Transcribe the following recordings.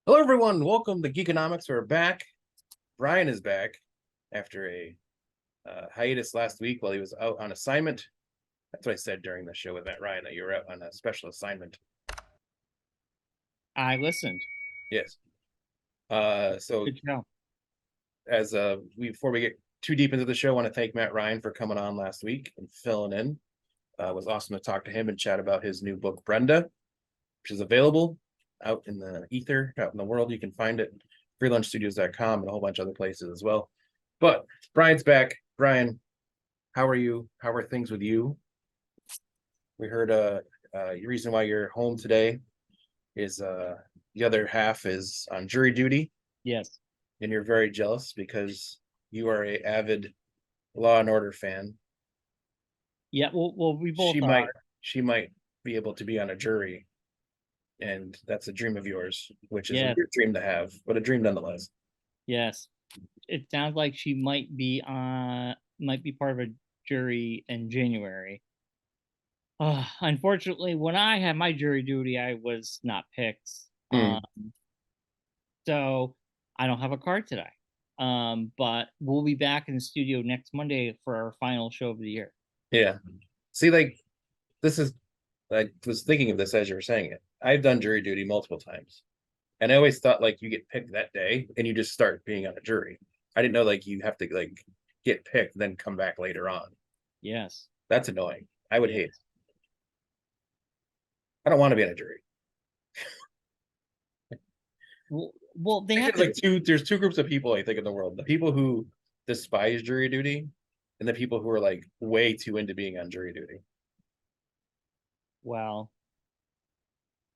Hello, everyone. Welcome to Geekonomics. We're back. Bryon is back after a hiatus last week while he was out on assignment. That's what I said during the show with Matt Ryan, that you were out on a special assignment. I listened. Yes. So Good show. as before we get too deep into the show, I want to thank Matt Ryan for coming on last week and filling in. It was awesome to talk to him and chat about his new book, Brenda, which is available out in the ether, out in the world. You can find it freelunchstudios.com and a whole bunch of other places as well. But Bryan's back. Bryon, how are you? How are things with you? We heard the reason why you're home today is the other half is on jury duty, Yes. and you're very jealous because you are a avid Law and Order fan. Yeah. Well, we both She are. might she might be able to be on a jury, and that's a dream of yours, which is a Yes. weird dream to have, but a dream nonetheless. Yes. It sounds like she might be part of a jury in January. Unfortunately, when I had my jury duty, I was not picked. Hmm. Um, so I don't have a card today. But we'll be back in the studio next Monday for our final show of the year. Yeah. See, like this is I was thinking of this as you were saying it. I've done jury duty multiple times. And I always thought like you get picked that day and you just start being on a jury. I didn't know like you have to like get picked, then come back later on. Yes. That's annoying. I would hate it. Yes. I don't want to be on a jury. Well, they have There's like to. there's two groups of people I think in the world. The people who despise jury duty and the people who are like way too into being on jury duty. Well,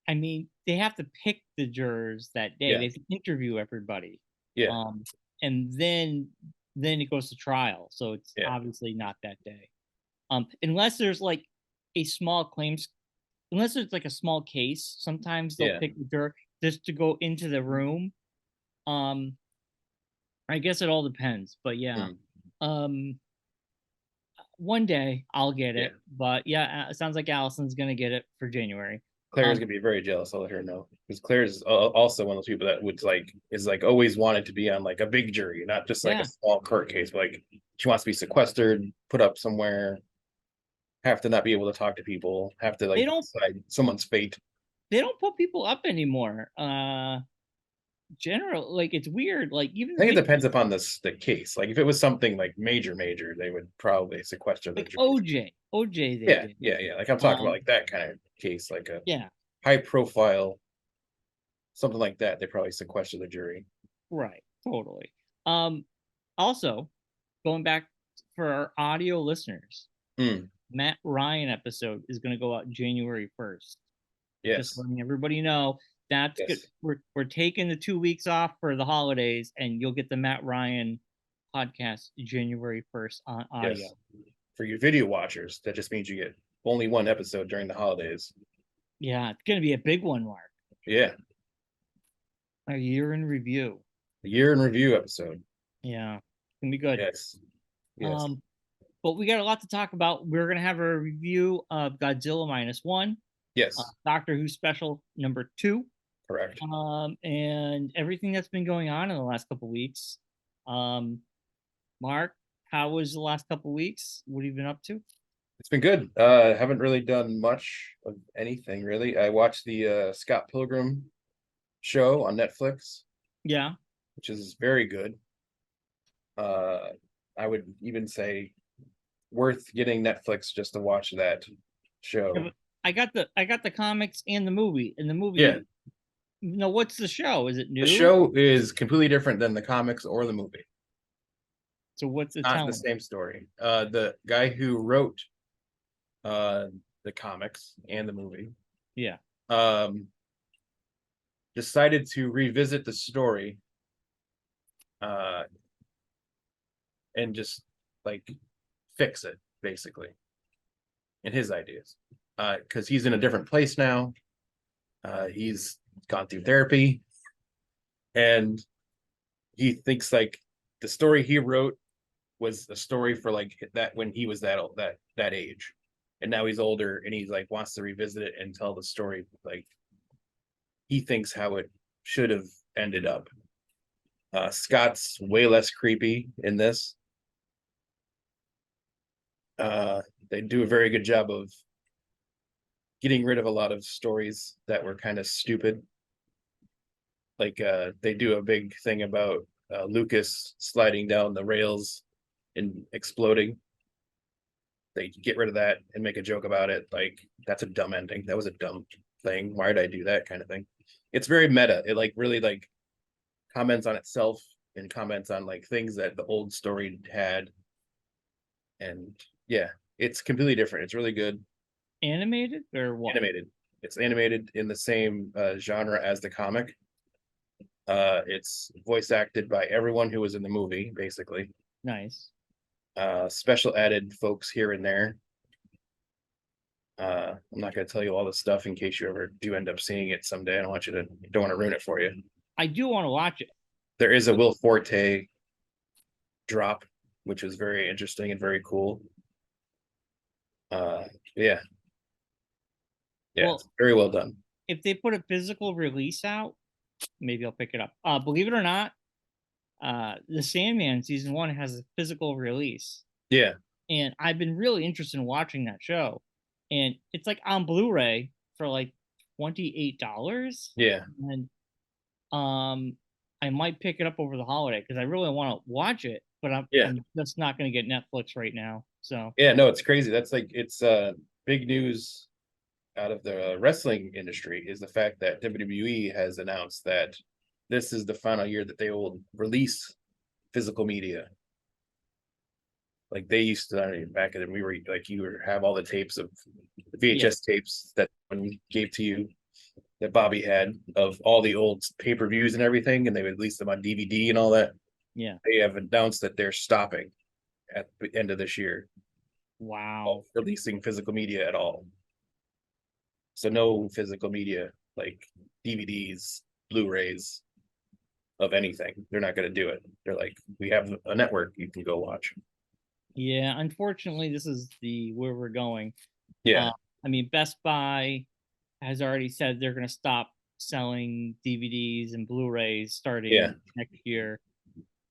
I mean, they have to pick the jurors that day. Yeah. They have to interview everybody, Yeah. um, and then it goes to trial. So it's Yeah. obviously not that day, unless there's like a small claims, unless it's like a small case. Sometimes they'll Yeah. pick the juror just to go into the room. Um, I guess it all depends, but yeah, Mm. um, one day I'll get Yeah. it. But yeah, it sounds like Allison's gonna get it for January. Claire is Um, gonna be very jealous. I'll let her know because Claire is also one of those people that would like is like always wanted to be on like a big jury, not just like a yeah, small court case. But like she wants to be sequestered, put up somewhere, have to not be able to talk to people, have to they like don't decide someone's fate. they don't put people up anymore. General like it's weird. Like even I the think it big depends upon the case. Like if it was something like major, they would probably sequester the like jury. OJ they Yeah, did. yeah. Like I'm talking about Um, like that kind of case, like a yeah, high profile, something like that. They probably sequester the jury. right, totally. Um, Also going back for our audio listeners, Mm, Matt Ryan episode is going to go out January 1st. Just yes, letting everybody know that's good. yes, We're taking the 2 weeks off for the holidays, and you'll get the Matt Ryan podcast January 1st on yes. audio. For your video watchers, that just means you get only one episode during the holidays. Yeah, it's going to be a big one, Mark. Yeah, A year in review. the year in review episode. Yeah, it's gonna be good. Yes, yes, Um, but we got a lot to talk about. We're gonna have a review of Godzilla Minus One, yes, Doctor Who special number 2, correct. and everything that's been going on in the last couple weeks. Um, Mark, how was the last couple weeks? What have you been up to? It's been good. Haven't really done much of anything really. I watched the Scott Pilgrim show on Netflix, Yeah, which is very good. Uh, I would even say worth getting Netflix just to watch that yeah, show. but I got the comics and the movie. And the Yeah, movie, no, what's the show? Is it the new? show is completely different than the comics or the movie. So what's it Not the telling? same story. The guy who wrote uh the comics and the movie Yeah. um decided to revisit the story uh and just like fix it basically in his ideas because he's in a different place now. He's gone through therapy and he thinks like the story he wrote was a story for like that when he was that old, that age, and now he's older and he's wants to revisit it and tell the story like he thinks how it should have ended up. Scott's way less creepy in this. They do a very good job of getting rid of a lot of stories that were kind of stupid. Like they do a big thing about Lucas sliding down the rails and exploding. They get rid of that and make a joke about it. Like, that's a dumb ending. That was a dumb thing. Why did I do that kind of thing? It's very meta. It like really like comments on itself and comments on like things that the old story had. And yeah, it's completely different. It's really good. Animated or what? Animated. It's animated in the same genre as the comic. It's voice acted by everyone who was in the movie, basically. Nice. Special added folks here and there. I'm not going to tell you all the stuff in case you ever do end up seeing it someday. I don't want to ruin it for you. I do want to watch it. There is a Will Forte drop, which is very interesting and very cool. Yeah. Well, it's very well done. If they put a physical release out, maybe I'll pick it up. Believe it or not, the Sandman season 1 has a physical release. Yeah. And I've been really interested in watching that show. And it's like on Blu-ray for like $28. Yeah. And I might pick it up over the holiday because I really want to watch it, but I'm just not going to get Netflix right now. So yeah, no, it's crazy. That's like, it's big news out of the wrestling industry is the fact that WWE has announced that this is the final year that they will release physical media. Like they used to, I mean, back then we were like, you would have all the tapes of the VHS tapes that one gave to you that Bobby had of all the old pay-per-views and everything, and they would release them on DVD and all that. Yeah. They have announced that they're stopping at the end of this year. Wow. Releasing physical media at all. So no physical media like DVDs, Blu-rays of anything. They're not going to do it. They're like, we have a network you can go watch. Yeah, unfortunately, this is where we're going. Yeah. I mean, Best Buy has already said they're going to stop selling DVDs and Blu-rays starting next year.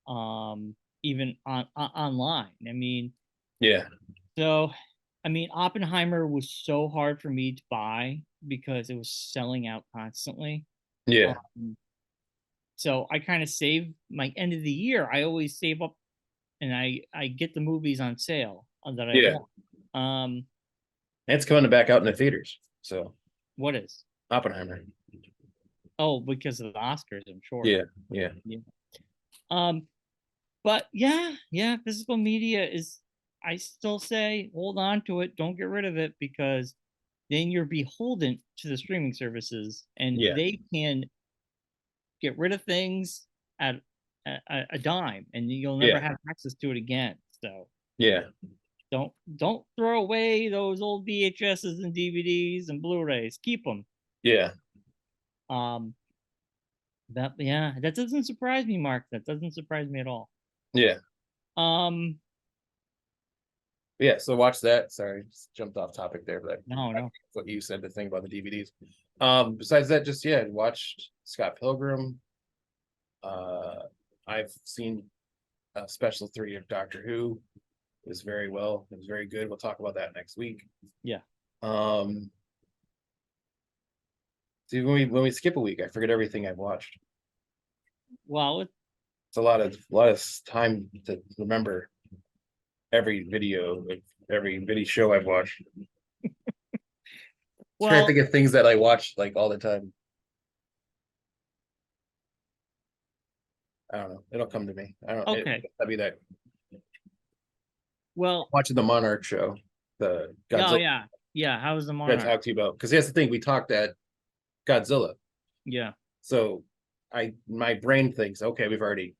Even online. I mean, yeah. So, I mean, Oppenheimer was so hard for me to buy because it was selling out constantly. Yeah. So I kind of save my end of the year. I always save up, and I get the movies on sale that I want. It's coming back out in the theaters. So what is Oppenheimer? Oh, because of the Oscars, I'm sure. Yeah. But yeah, physical media is. I still say hold on to it. Don't get rid of it because then you're beholden to the streaming services, and they can get rid of things at a dime, and you'll never have access to it again. So don't throw away those old VHSs and DVDs and Blu-rays. Keep them. Yeah. That doesn't surprise me, Mark. That doesn't surprise me at all. Yeah. Yeah, so watch that. Sorry, just jumped off topic there, but no. What you said, the thing about the DVDs. Besides that, just watched Scott Pilgrim. I've seen Special 3 of Doctor Who. It was very good. We'll talk about that next week. Yeah. See, when we skip a week, I forget everything I've watched. Well, it's a lot of time to remember every video, every video show I've watched. Trying to think of things that I watch like all the time. I don't know. It'll come to me. I don't. Okay. That'd be that. Well, watching the Monarch show, the Godzilla. Yeah. How was the Monarch? I talked to you about because that's the thing. We talked at Godzilla. Yeah. So my brain thinks, okay, we've already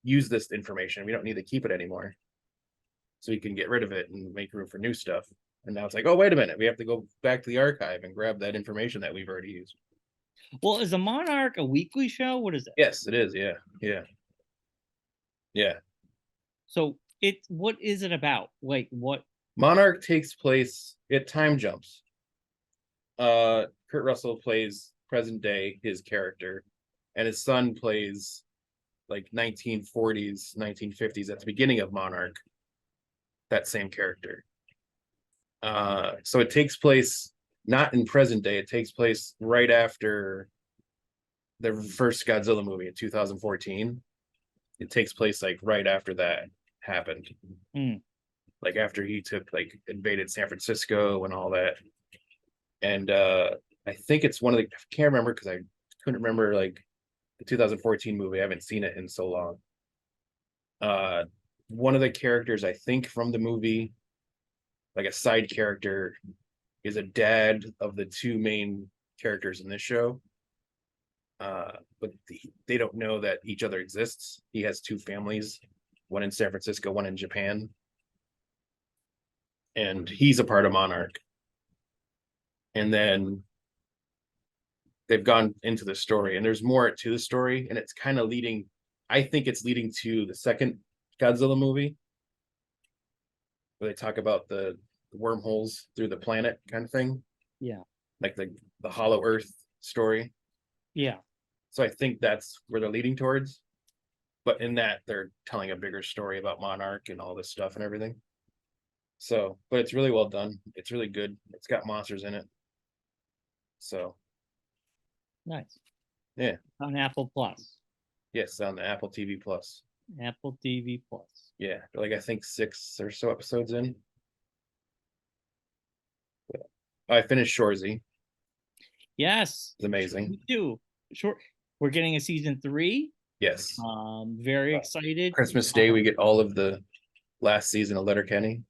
used this information. We don't need to keep it anymore. So we can get rid of it and make room for new stuff. And now it's like, oh, wait a minute. We have to go back to the archive and grab that information that we've already used. Well, is the Monarch a weekly show? What is it? Yes, it is. Yeah. So what is it about? Like what? Monarch takes place, it time jumps. Kurt Russell plays present day, his character. and his son plays like 1940s, 1950s at the beginning of Monarch, that same character. So it takes place not in present day, it takes place right after the first Godzilla movie in 2014. It takes place like right after that happened. Like after he took like invaded San Francisco and all that. And I think it's one of the, I can't remember because I couldn't remember like the 2014 movie. I haven't seen it in so long. One of the characters I think from the movie, like a side character, is a dad of the two main characters in this show. But they don't know that each other exists. He has two families, one in San Francisco, one in Japan. And he's a part of Monarch. And then they've gone into the story, and there's more to the story, and it's kind of leading, I think it's leading to the second Godzilla movie, where they talk about the wormholes through the planet kind of thing. Yeah. Like the Hollow Earth story. Yeah. So I think that's where they're leading towards. But in that, they're telling a bigger story about Monarch and all this stuff and everything. So, but it's really well done. It's really good. It's got monsters in it. So nice. Yeah. On Apple Plus. Yes, on the Apple TV Plus. Apple TV Plus. Yeah, like I think 6 or so episodes in. I finished Shorzy. Yes. It's amazing. Me too. Sure. We're getting a season 3. Yes. Very excited. Christmas Day, we get all of the last season of Letterkenny.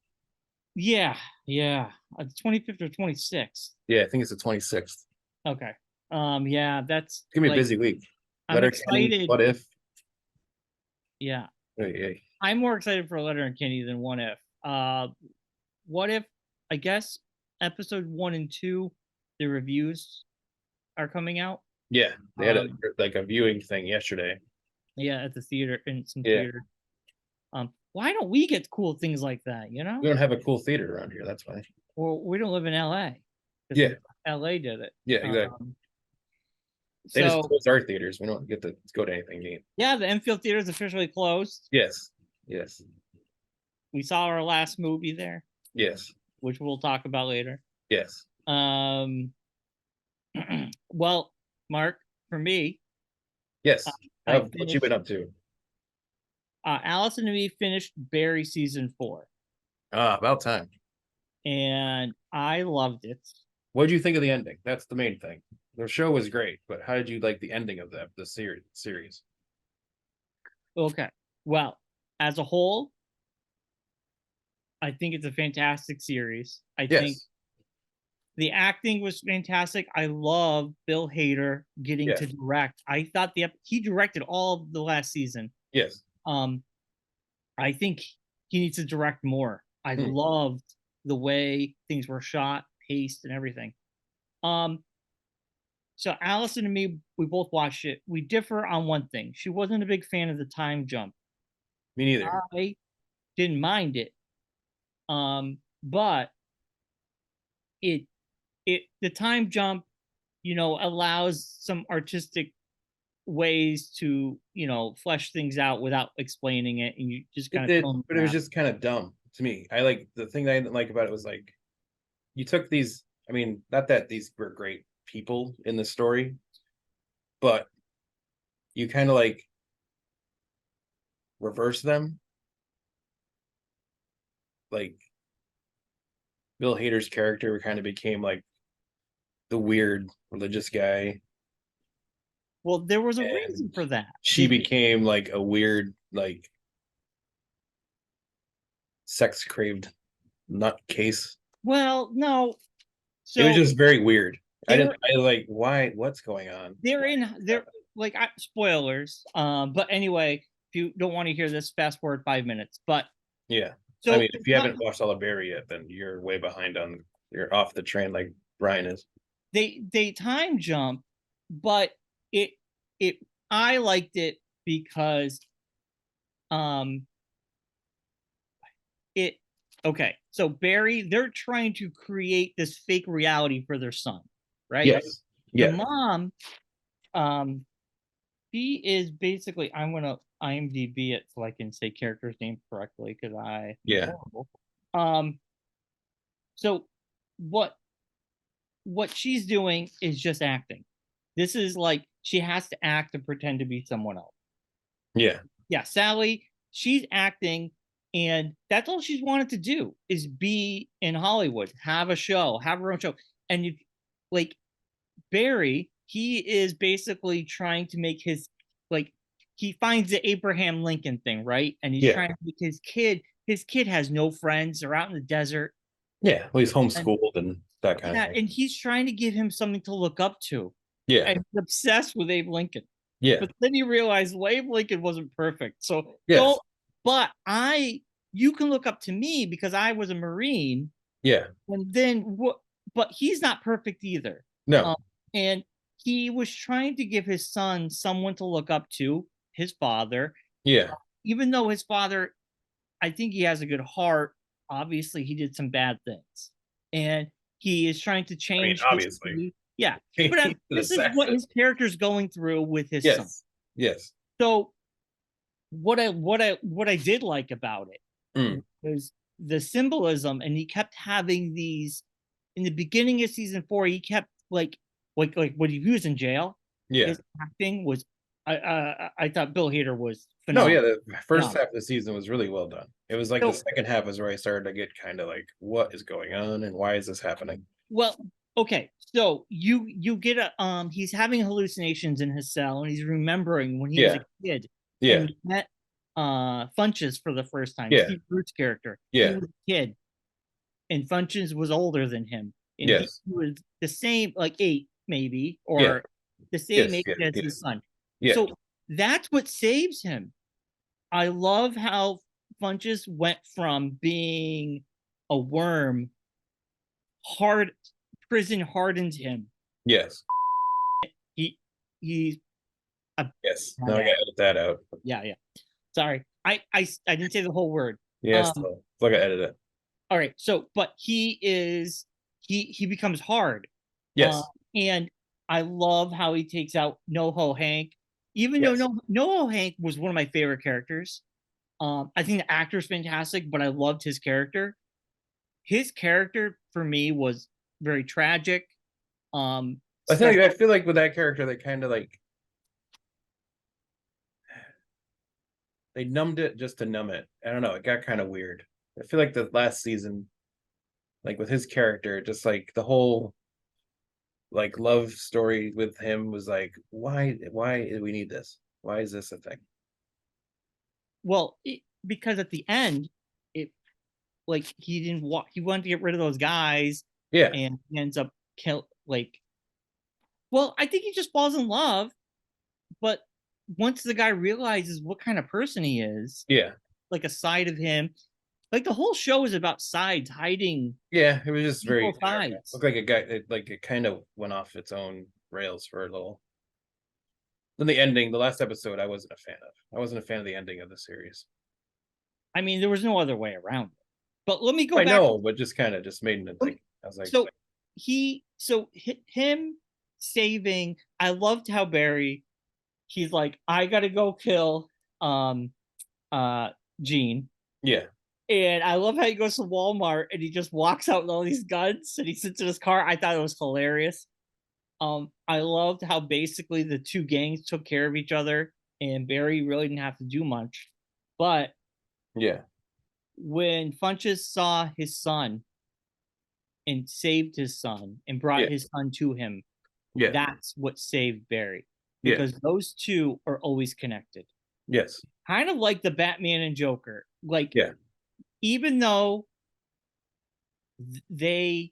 Yeah. 25th or 26th. Yeah, I think it's the 26th. Okay. Yeah, that's it's gonna be a busy week. I'm excited. What If? Yeah. Hey. I'm more excited for Letterkenny than What If. What If, I guess episode 1 and 2, the reviews are coming out. Yeah, they had a viewing thing yesterday. Yeah, at the theater, in some theater. Why don't we get cool things like that, you know? We don't have a cool theater around here, that's why. Well, we don't live in LA. Yeah. LA did it. Yeah, exactly. They just closed our theaters. We don't get to go to anything neat. Yeah, the Enfield Theater is officially closed. Yes. We saw our last movie there. Yes. Which we'll talk about later. Yes. Well, Mark, for me. Yes. What you been up to? Allison and me finished Barry season 4. About time. And I loved it. What did you think of the ending? That's the main thing. The show was great, but how did you like the ending of the series? Okay. Well, as a whole, I think it's a fantastic series. I think the acting was fantastic. I love Bill Hader getting to direct. I thought he directed all of the last season. Yes. I think he needs to direct more. I loved the way things were shot, paced, and everything. So Allison and me, we both watched it. We differ on one thing. She wasn't a big fan of the time jump. Me neither. I didn't mind it. But the time jump, allows some artistic ways to, flesh things out without explaining it, and you just kind of. But it was just kind of dumb to me. The thing that I didn't like about it was like, you took these. I mean, not that these were great people in the story, but you kind of like reverse them. Like Bill Hader's character kind of became like the weird religious guy. Well, there was a reason for that. She became like a weird, like sex craved nutcase. Well, no. So it was just very weird. I like, why, what's going on? They're like spoilers. But anyway, if you don't want to hear this, fast forward 5 minutes. But yeah. So I mean, if you haven't watched all of Barry yet, then you're way behind you're off the train like Brian is. They time jump, but I liked it because okay. So Barry, they're trying to create this fake reality for their son, right? Yes. Yeah. The mom He is basically, I'm gonna IMDb it so I can say character's name correctly because I Yeah. horrible. So what she's doing is just acting. This is like she has to act and pretend to be someone else. Yeah. Yeah, Sally, she's acting, and that's all she's wanted to do is be in Hollywood, have a show, have her own show. And you like Barry, he is basically trying to make his like he finds the Abraham Lincoln thing, right? And he's trying to make his kid has no friends, they're out in the desert. Yeah. Well, he's And homeschooled and that kind of yeah, thing. and he's trying to give him something to look up to. Yeah. And he's obsessed with Abe Lincoln. Yeah. But then you realize Abe Lincoln wasn't perfect. So Yes. don't but you can look up to me because I was a Marine. Yeah. And then what but he's not perfect either. No. And he was trying to give his son someone to look up to, his father. Yeah. Even though his father, I think he has a good heart. Obviously, he did some bad things. And he is trying to change. Obviously. Yeah. But this is what his character's going through with his son. Yes. So what I did like about it was the symbolism, and he kept having these in the beginning of season 4, he kept like when he was in jail. Yeah. His acting was I thought Bill Hader was phenomenal. phenomenal. The first half of the season was really well done. It was like the second half is where I started to get kind of like, what is going on and why is this happening? Well, okay, so you get a he's having hallucinations in his cell, and he's remembering when he was a kid. Yeah. And he met Funches for the first time. Yeah. Steve Bruce's character. Yeah. He was a kid, and Funches was older than him. And he was the same, like 8 maybe, or the same age as his son. Yeah. So that's what saves him. I love how Funches went from being a worm, prison hardened him. Yes. He's yes. Now I gotta edit that out. Yeah. Sorry. I didn't say the whole word. Yes. So I gotta edit it. All right. So, but he becomes hard. Yes. And I love how he takes out NoHo Hank. Even though NoHo Hank was one of my favorite characters. I think the actor's fantastic, but I loved his character. His character for me was very tragic. I feel like with that character, they kind of like they numbed it just to numb it. I don't know. It got kind of weird. I feel like the last season, like with his character, just like the whole like love story with him was like, why do we need this? Why is this a thing? Well, because at the end, it like he didn't want he wanted to get rid of those guys. Yeah. And he ends up well, I think he just falls in love, but once the guy realizes what kind of person he is, like a side of him, like the whole show is about sides hiding. Yeah, it was just very sides. Looked like a guy, it kind of went off its own rails for a little. Then the ending, the last episode, I wasn't a fan of. I wasn't a fan of the ending of the series. I mean, there was no other way around it. But let me go back. I know, but just kind of just made me think. I was like, so him saving. I loved how Barry. He's like, I gotta go kill Gene. Yeah. And I love how he goes to Walmart and he just walks out with all these guns and he sits in his car. I thought it was hilarious. I loved how basically the two gangs took care of each other and Barry really didn't have to do much. But when Funches saw his son and saved his son and brought his son to him, that's what saved Barry. Because those two are always connected. Yes. Kind of like the Batman and Joker. Like, even though they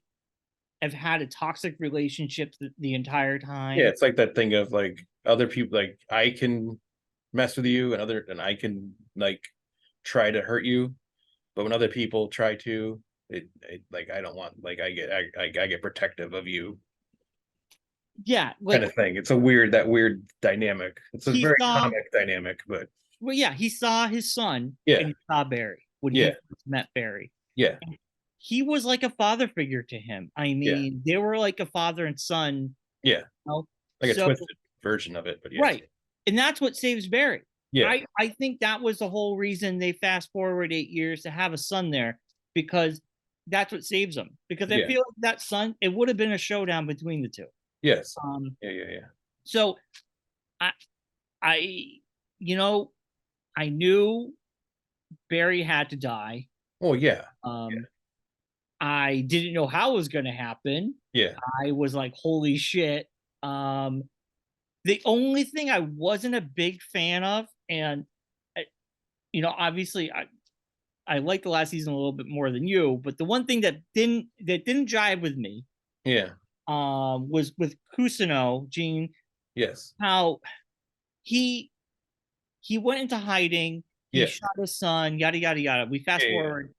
have had a toxic relationship the entire time. Yeah, it's like that thing of like other people, like I can mess with you and I can like try to hurt you, but when other people try to, it like I don't want, like I get protective of you. Yeah, kind of thing. It's a weird dynamic. It's a very comic dynamic, but he saw his son and he saw Barry when he met Barry. Yeah. And he was like a father figure to him. I mean, they were like a father and son. Yeah. Like a twisted version of it, but Right. And that's what saves Barry. Yeah. I think that was the whole reason they fast forward 8 years to have a son there, because that's what saves him. Because I feel like that son, it would have been a showdown between the two. Yes. Yeah. So I, you know, I knew Barry had to die. Oh yeah. I didn't know how it was going to happen. Yeah. I was like, holy shit. The only thing I wasn't a big fan of, and obviously I liked the last season a little bit more than you, but the one thing that didn't jive with me, was with Kusino, Gene. Yes. How he went into hiding, he shot his son, yada yada yada. We fast forward.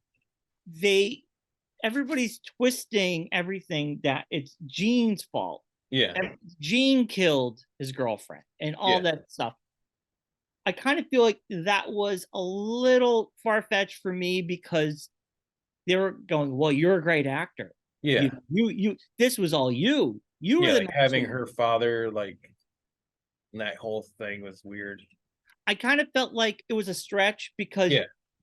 Everybody's twisting everything that it's Gene's fault. Yeah. Gene killed his girlfriend and all that stuff. I kind of feel like that was a little far-fetched for me, because they were going, well, you're a great actor. Yeah. You this was all you. You were like having her father, like, that whole thing was weird. I kind of felt like it was a stretch, because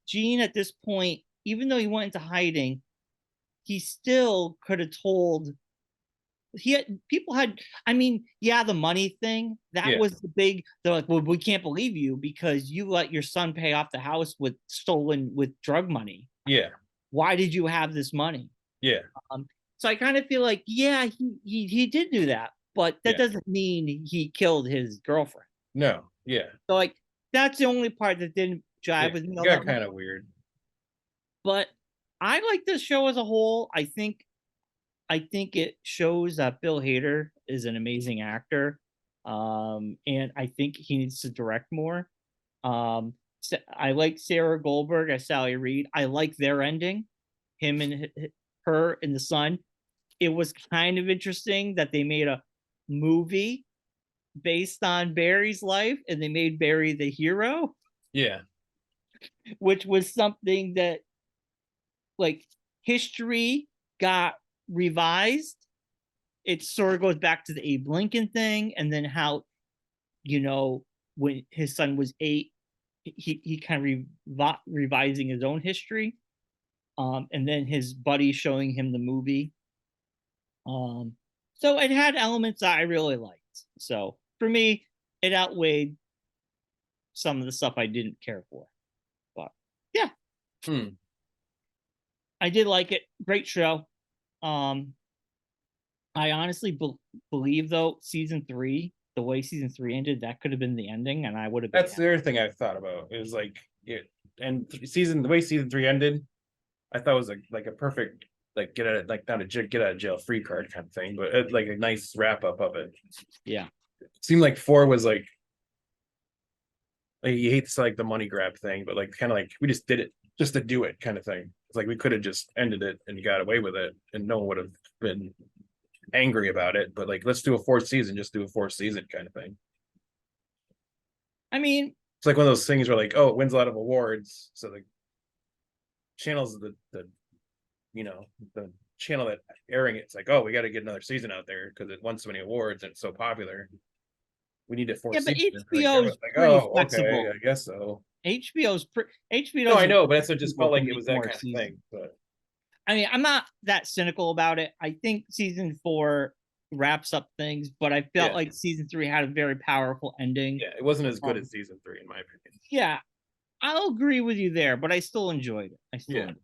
Gene at this point, even though he went into hiding, he still could have told. The money thing, that was the big, they're like, well, we can't believe you because you let your son pay off the house with drug money. Yeah. Why did you have this money? Yeah. So I kind of feel like, he did do that, but that doesn't mean he killed his girlfriend. No. Yeah. So like, that's the only part that didn't jive with me. It got kind of weird. But I like this show as a whole. I think it shows that Bill Hader is an amazing actor. And I think he needs to direct more. I like Sarah Goldberg as Sally Reed. I like their ending, him and her and the son. It was kind of interesting that they made a movie based on Barry's life and they made Barry the hero. Yeah. Which was something that, like, history got revised. It sort of goes back to the Abe Lincoln thing, and then how, when his son was 8, he kind of revising his own history, and then his buddy showing him the movie. So it had elements that I really liked. So for me, it outweighed some of the stuff I didn't care for. But yeah, I did like it. Great show. I honestly believe, though, season 3, the way season 3 ended, that could have been the ending, and I would have been. That's the other thing I thought about. It was like the way season 3 ended, I thought was like a perfect, like, get out of jail free card kind of thing, but like a nice wrap up of it. Yeah, it seemed like 4 was like you hate to like the money grab thing, but like kind of like we just did it just to do it kind of thing. It's like we could have just ended it and got away with it, and no one would have been angry about it. But like, let's do a 4th season, just do a 4th season kind of thing. I mean, it's like one of those things where like, oh, it wins a lot of awards, so the channel's the channel that airing it's like, oh, we got to get another season out there because it won so many awards and it's so popular. We need a 4th season. But HBO's like, oh, flexible. Okay, I guess so. HBO. No, I know, but that's what just felt like it was that kind of thing. But I mean, I'm not that cynical about it. I think season 4 wraps up things, but I felt like season 3 had a very powerful ending. Yeah, it wasn't as good as season 3, in my opinion. Yeah, I'll agree with you there, but I still enjoyed it. Enjoyed it.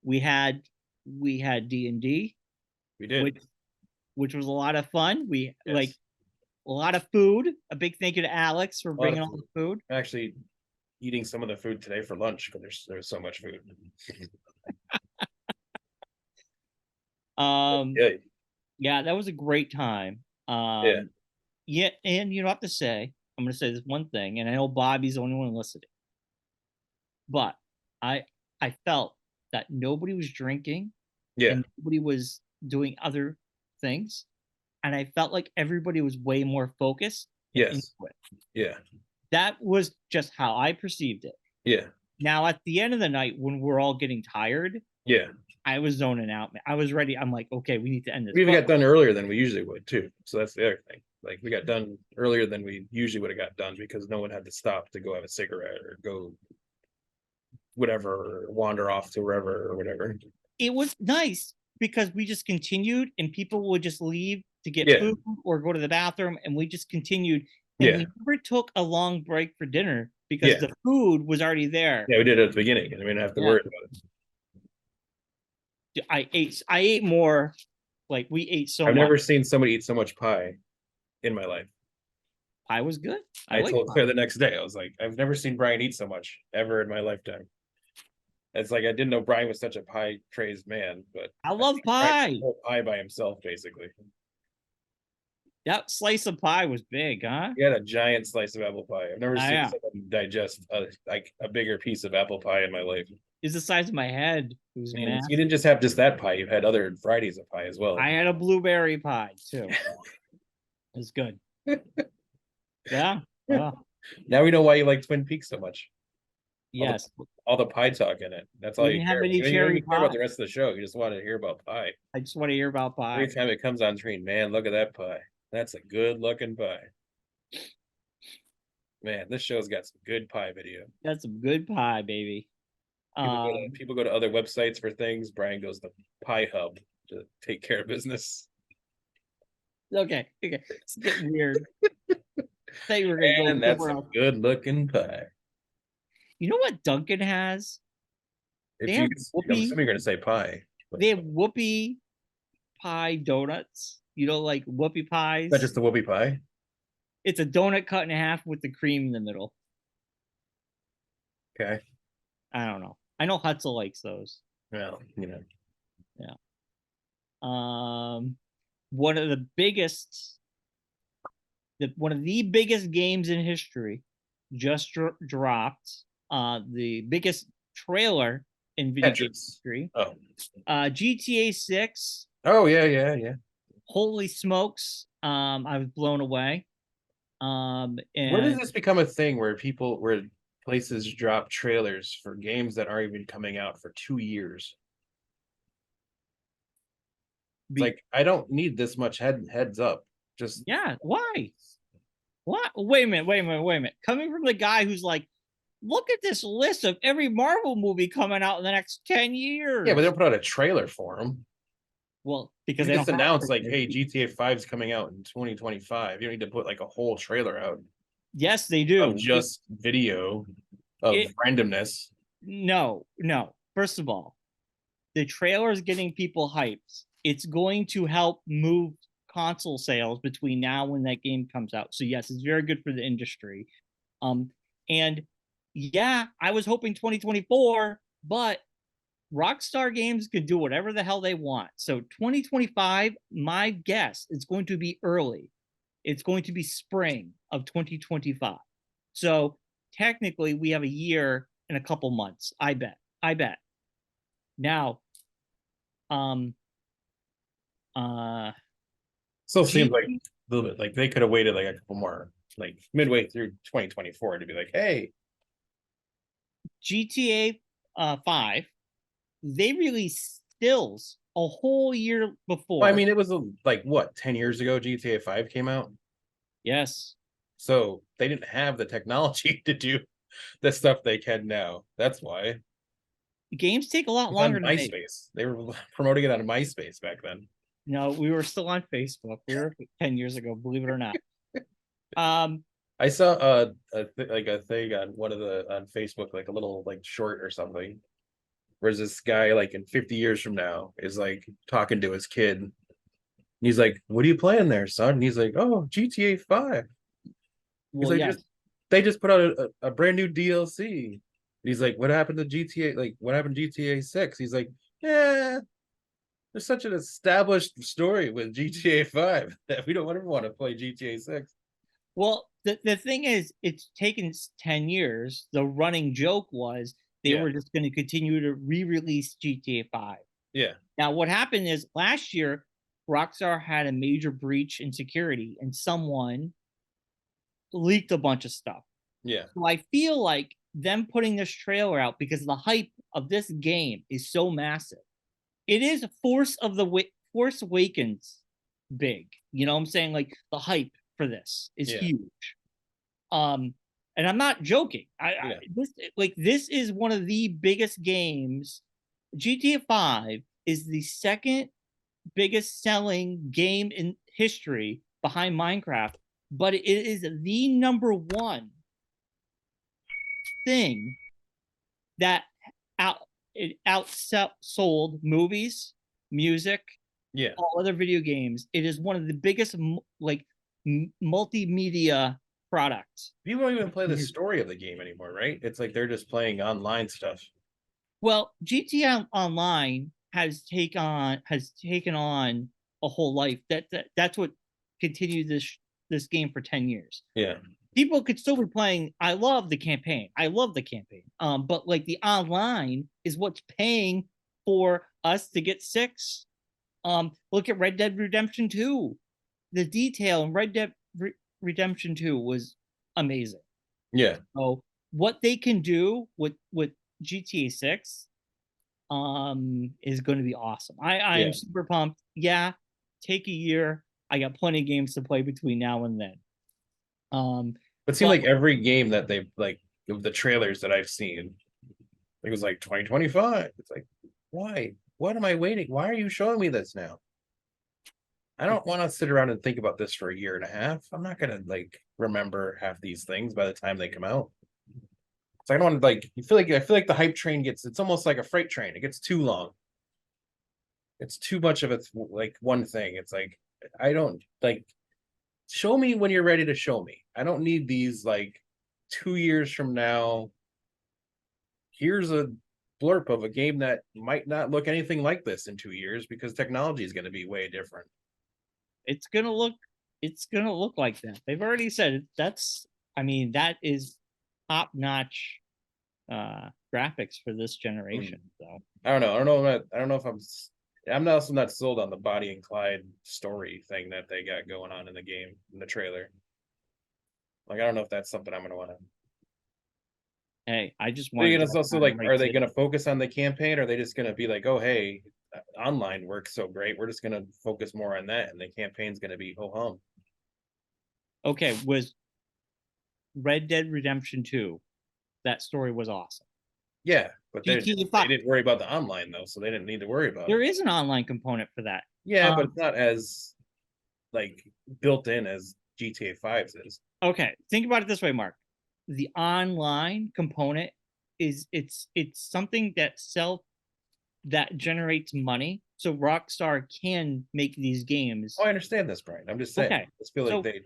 We had D&D. We did, which was a lot of fun. We like a lot of food. A big thank you to Alex for bringing all the food. Actually, eating some of the food today for lunch because there's so much food. Yeah, that was a great time. And you have to say, I'm going to say this one thing, and I know Bobby's the only one listening, but I felt that nobody was drinking, and nobody was doing other things, and I felt like everybody was way more focused. That was just how I perceived it. Now at the end of the night, when we're all getting tired, I was zoning out. I was ready. I'm like, okay, we need to end this. We even got done earlier than we usually would too, so that's the other thing. Like we got done earlier than we usually would have got done because no one had to stop to go have a cigarette or go whatever, or wander off to wherever or whatever. It was nice because we just continued and people would just leave to get food or go to the bathroom, and we just continued. And we never took a long break for dinner because the food was already there. Yeah, we did it at the beginning, and we didn't have to worry about it. I ate more. Like we ate so much. I've never seen somebody eat so much pie in my life. Pie was good. I told Claire the next day, I was like, I've never seen Bryon eat so much ever in my lifetime. It's like I didn't know Bryon was such a pie crazed man, but I love pie. Pie by himself, basically. That slice of pie was big, huh? He had a giant slice of apple pie. I've never seen someone digest a bigger piece of apple pie in my life. It's the size of my head. It was massive. You didn't just have just that pie; you had other varieties of pie as well. I had a blueberry pie too. It was good. Yeah. Oh. Now we know why you like Twin Peaks so much. Yes. All the pie talk in it. That's all you care. You don't even care about the rest of the show. You just want to hear about pie. I just want to hear about pie. Every time it comes on screen, man, look at that pie. That's a good looking pie. Man, this show's got some good pie video. That's some good pie, baby. People go to other websites for things. Bryon goes to Pie Hub to take care of business. Okay. It's getting weird. Say we're gonna go. And that's a good looking pie. You know what Dunkin' has? I'm assuming you're gonna say pie. They have whoopie pie donuts. You know, like whoopie pies. Not just the whoopie pie. It's a donut cut in half with the cream in the middle. Okay. I don't know. I know Hutzel likes those. Well, you know. Yeah. One of the biggest games in history just dropped. The biggest trailer in video game history. Oh. GTA 6. Oh yeah. Holy smokes. I was blown away. And when does this become a thing where places drop trailers for games that aren't even coming out for 2 years? Like, I don't need this much heads up. Just why? What? Wait a minute. Coming from the guy who's like, look at this list of every Marvel movie coming out in the next 10 years. Yeah, but they don't put out a trailer for them. Well, because they just announced like, hey, GTA 5 is coming out in 2025. You don't need to put like a whole trailer out. Yes, they do. Of just video of randomness. No. First of all, the trailer is getting people hyped. It's going to help move console sales between now and that game comes out. So yes, it's very good for the industry. And yeah, I was hoping 2024, but Rockstar Games can do whatever the hell they want. So 2025, my guess, is going to be early. It's going to be spring of 2025. So technically, we have a year and a couple months. I bet. Now, still seems like a little bit like they could have waited like a couple more, like midway through 2024 to be like, hey, GTA 5. They released stills a whole year before. Well, I mean, it was like what, 10 years ago GTA 5 came out? Yes. So they didn't have the technology to do the stuff they can now. That's why. Games take a lot longer to MySpace. make. They were promoting it on MySpace back then. No, we were still on Facebook. We were 10 years ago, believe it or not. I saw a thing on one of on Facebook, like a little like short or something. Whereas this guy, like in 50 years from now, is like talking to his kid. And he's like, "What are you playing there, son?" And he's like, "Oh, GTA 5." Well, like, they just put out a brand new DLC. And he's like, "What happened to GTA? Like, what happened to GTA 6?" He's like, "Yeah, there's such an established story with GTA 5 that we don't ever want to play GTA 6." Well, the thing is, it's taken 10 years. The running joke was they were just going to continue to re-release GTA 5. Yeah. Now, what happened is last year, Rockstar had a major breach in security, and someone leaked a bunch of stuff. Yeah. So I feel like them putting this trailer out because the hype of this game is so massive. It is Force Awakens big. You know what I'm saying? Like the hype for this is huge. And I'm not joking. This is one of the biggest games. GTA 5 is the second biggest selling game in history behind Minecraft, but it is the number one thing that outsold movies, music, all other video games. It is one of the biggest multimedia products. People don't even play the story of the game anymore, right? It's like they're just playing online stuff. Well, GTA Online has taken on a whole life. That's what continued this game for 10 years. Yeah. People could still be playing. I love the campaign. But like the online is what's paying for us to get 6. Look at Red Dead Redemption 2. The detail in Red Dead Redemption 2 was amazing. Yeah. So what they can do with GTA 6 is going to be awesome. I am super pumped. Yeah, take a year. I got plenty of games to play between now and then. It seemed like every game that they like the trailers that I've seen, it was like 2025. It's like, why? What am I waiting? Why are you showing me this now? I don't want to sit around and think about this for a year and a half. I'm not gonna like remember half these things by the time they come out. So I don't want to like. I feel like the hype train it's almost like a freight train. It gets too long. It's too much of it's like one thing. It's like I don't like. Show me when you're ready to show me. I don't need these like 2 years from now. Here's a blurb of a game that might not look anything like this in 2 years because technology is going to be way different. It's gonna look like that. They've already said it. That is top-notch graphics for this generation. So I don't know if I'm also not sold on the Bonnie and Clyde story thing that they got going on in the game, in the trailer. Like, I don't know if that's something I'm going to want to. Hey, I just want to. It's also like, are they going to focus on the campaign? Or are they just going to be like, oh, hey, online works so great. We're just going to focus more on that. And the campaign's going to be ho hum. Okay. Was Red Dead Redemption 2, that story was awesome. Yeah, but they didn't worry about the online though, so they didn't need to worry about it. There is an online component for that. Yeah, but it's not as like built in as GTA 5's is. Okay, think about it this way, Mark. The online component is it's something that generates money, so Rockstar can make these games. Oh, I understand this, Brian. I'm just saying. Okay. I just feel like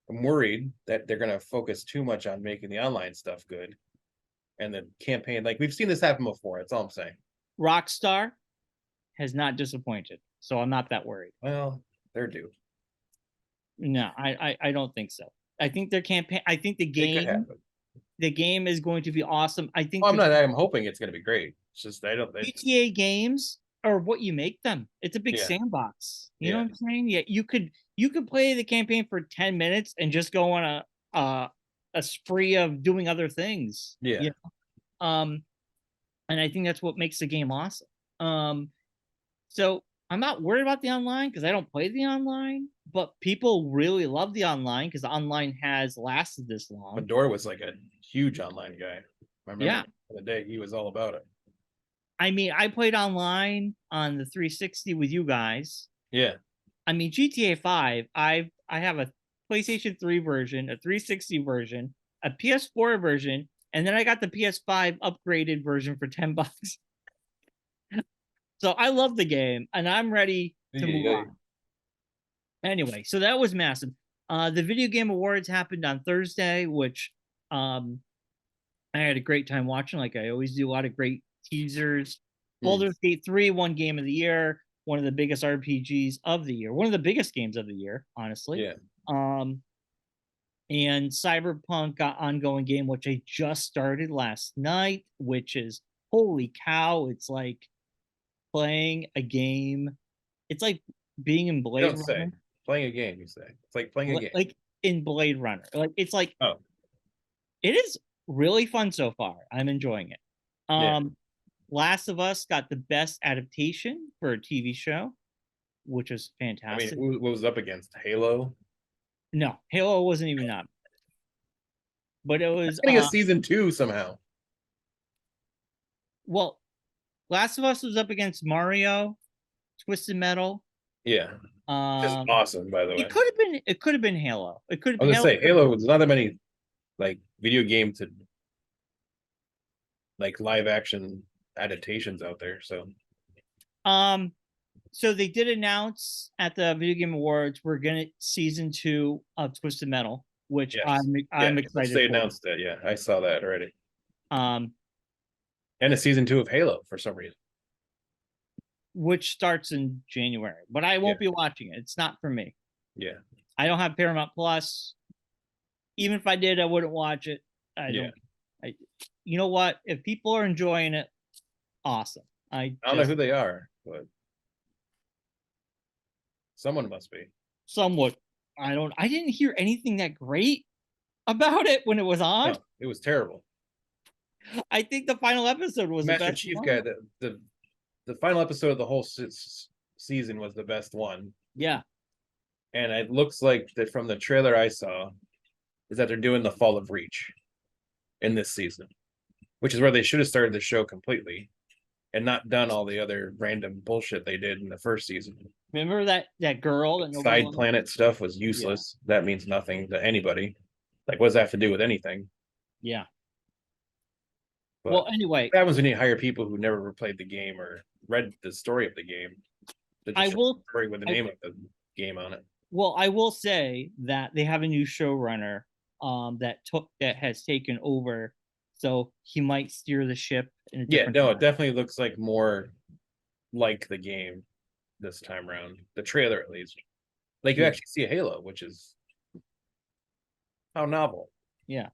I'm worried that they're going to focus too much on making the online stuff good. And the campaign, like we've seen this happen before. That's all I'm saying. Rockstar has not disappointed, so I'm not that worried. Well, they're due. No, I don't think so. I think their campaign. I think the game is going to be awesome. I think. I'm hoping it's going to be great. It's just GTA games are what you make them. It's a big sandbox. You know what I'm saying? Yeah, you could play the campaign for 10 minutes and just go on a spree of doing other things. Yeah. You know? And I think that's what makes the game awesome. So I'm not worried about the online because I don't play the online, but people really love the online because the online has lasted this long. Fedor was like a huge online guy. I remember the day he was all about it. I mean, I played online on the 360 with you guys. Yeah. I mean, GTA 5, I have a PlayStation 3 version, a 360 version, a PS4 version, and then I got the PS5 upgraded version for $10. So I love the game, and I'm ready to move on. Anyway, so that was massive. The Video Game Awards happened on Thursday, which I had a great time watching, like I always do. A lot of great teasers. Baldur's Gate 3 won Game of the Year, one of the biggest RPGs of the year, one of the biggest games of the year, honestly. Yeah. And Cyberpunk got ongoing game, which I just started last night, which is holy cow. It's like playing a game. It's like being in Blade Runner. Playing a game, you say. It's like playing a game. Like in Blade Runner. Like it's like it is really fun so far. I'm enjoying it. Last of Us got the best adaptation for a TV show, which is fantastic. I mean, what was up against Halo? No, Halo wasn't even up. But it It's was getting a season 2 somehow. well, Last of Us was up against Mario, Twisted Metal. Yeah. Just Um, awesome, by the way. it could have been Halo. It could have I been was gonna Halo. say Halo was not that many like video game to like live action adaptations out there. So Um, so they did announce at the Video Game Awards we're gonna season 2 of Twisted Metal, which yes, I'm once excited they for. announced that, yeah, I saw that already. Um, And a season 2 of Halo for some reason. which starts in January, but I won't Yeah. be watching it. It's not for me. Yeah. I don't have Paramount Plus. Even if I did, I wouldn't watch it. I Yeah. don't. You know what? If people are enjoying it, awesome. I don't know who they are, but someone must be. somewhat. I didn't hear anything that great about it when it was on. No, it was terrible. I think the final episode was the Master best Chief one. guy, the final episode of the whole season was the best one. Yeah. And it looks like that from the trailer I saw is that they're doing the Fall of Reach in this season, which is where they should have started the show completely and not done all the other random bullshit they did in the first season. Remember that girl that Side planet stuff was useless. Yeah. That means nothing to anybody. Like, what does that have to do with anything? Yeah. But well, anyway, what happens when you hire people who never played the game or read the story of the game? I will story with the name of the game on it. Well, I will say that they have a new showrunner that has taken over, so he might steer the ship in a different it definitely looks like more like the game this time around. The trailer, at least, like you actually see a Halo, which is how novel. Yeah,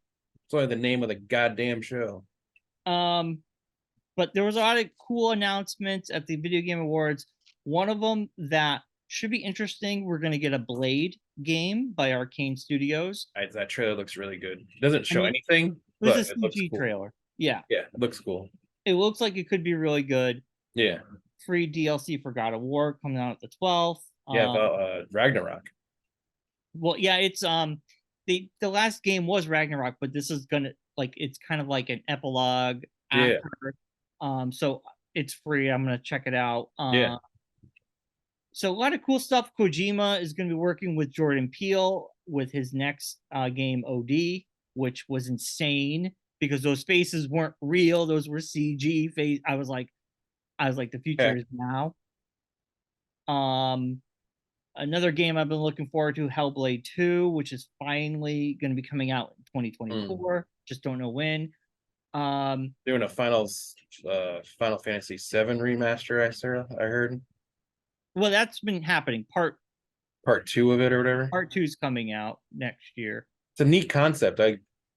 it's only the name of the goddamn show. But there was a lot of cool announcements at the Video Game Awards. One of them that should be interesting. We're going to get a Blade game by Arcane Studios. That trailer looks really good. It doesn't show anything, but it looks cool. Trailer. Yeah. Yeah, it looks cool. It looks like it could be really good. Yeah. Free DLC for God of War coming out at the 12th. Yeah, about Ragnarok. Well, yeah, it's the last game was Ragnarok, but this is gonna it's kind of like an epilogue after. Yeah. So it's free. I'm gonna check it out. Yeah. So a lot of cool stuff. Kojima is going to be working with Jordan Peele with his next game OD, which was insane because those faces weren't real; those were CG face. I was like, the future is now. Another game I've been looking forward to, Hellblade 2, which is finally going to be coming out in 2024. Just don't know when. Doing a Final Fantasy 7 remaster, I heard. Well, that's been happening. Part 2 of it or whatever. Part 2 is coming out next year. It's a neat concept.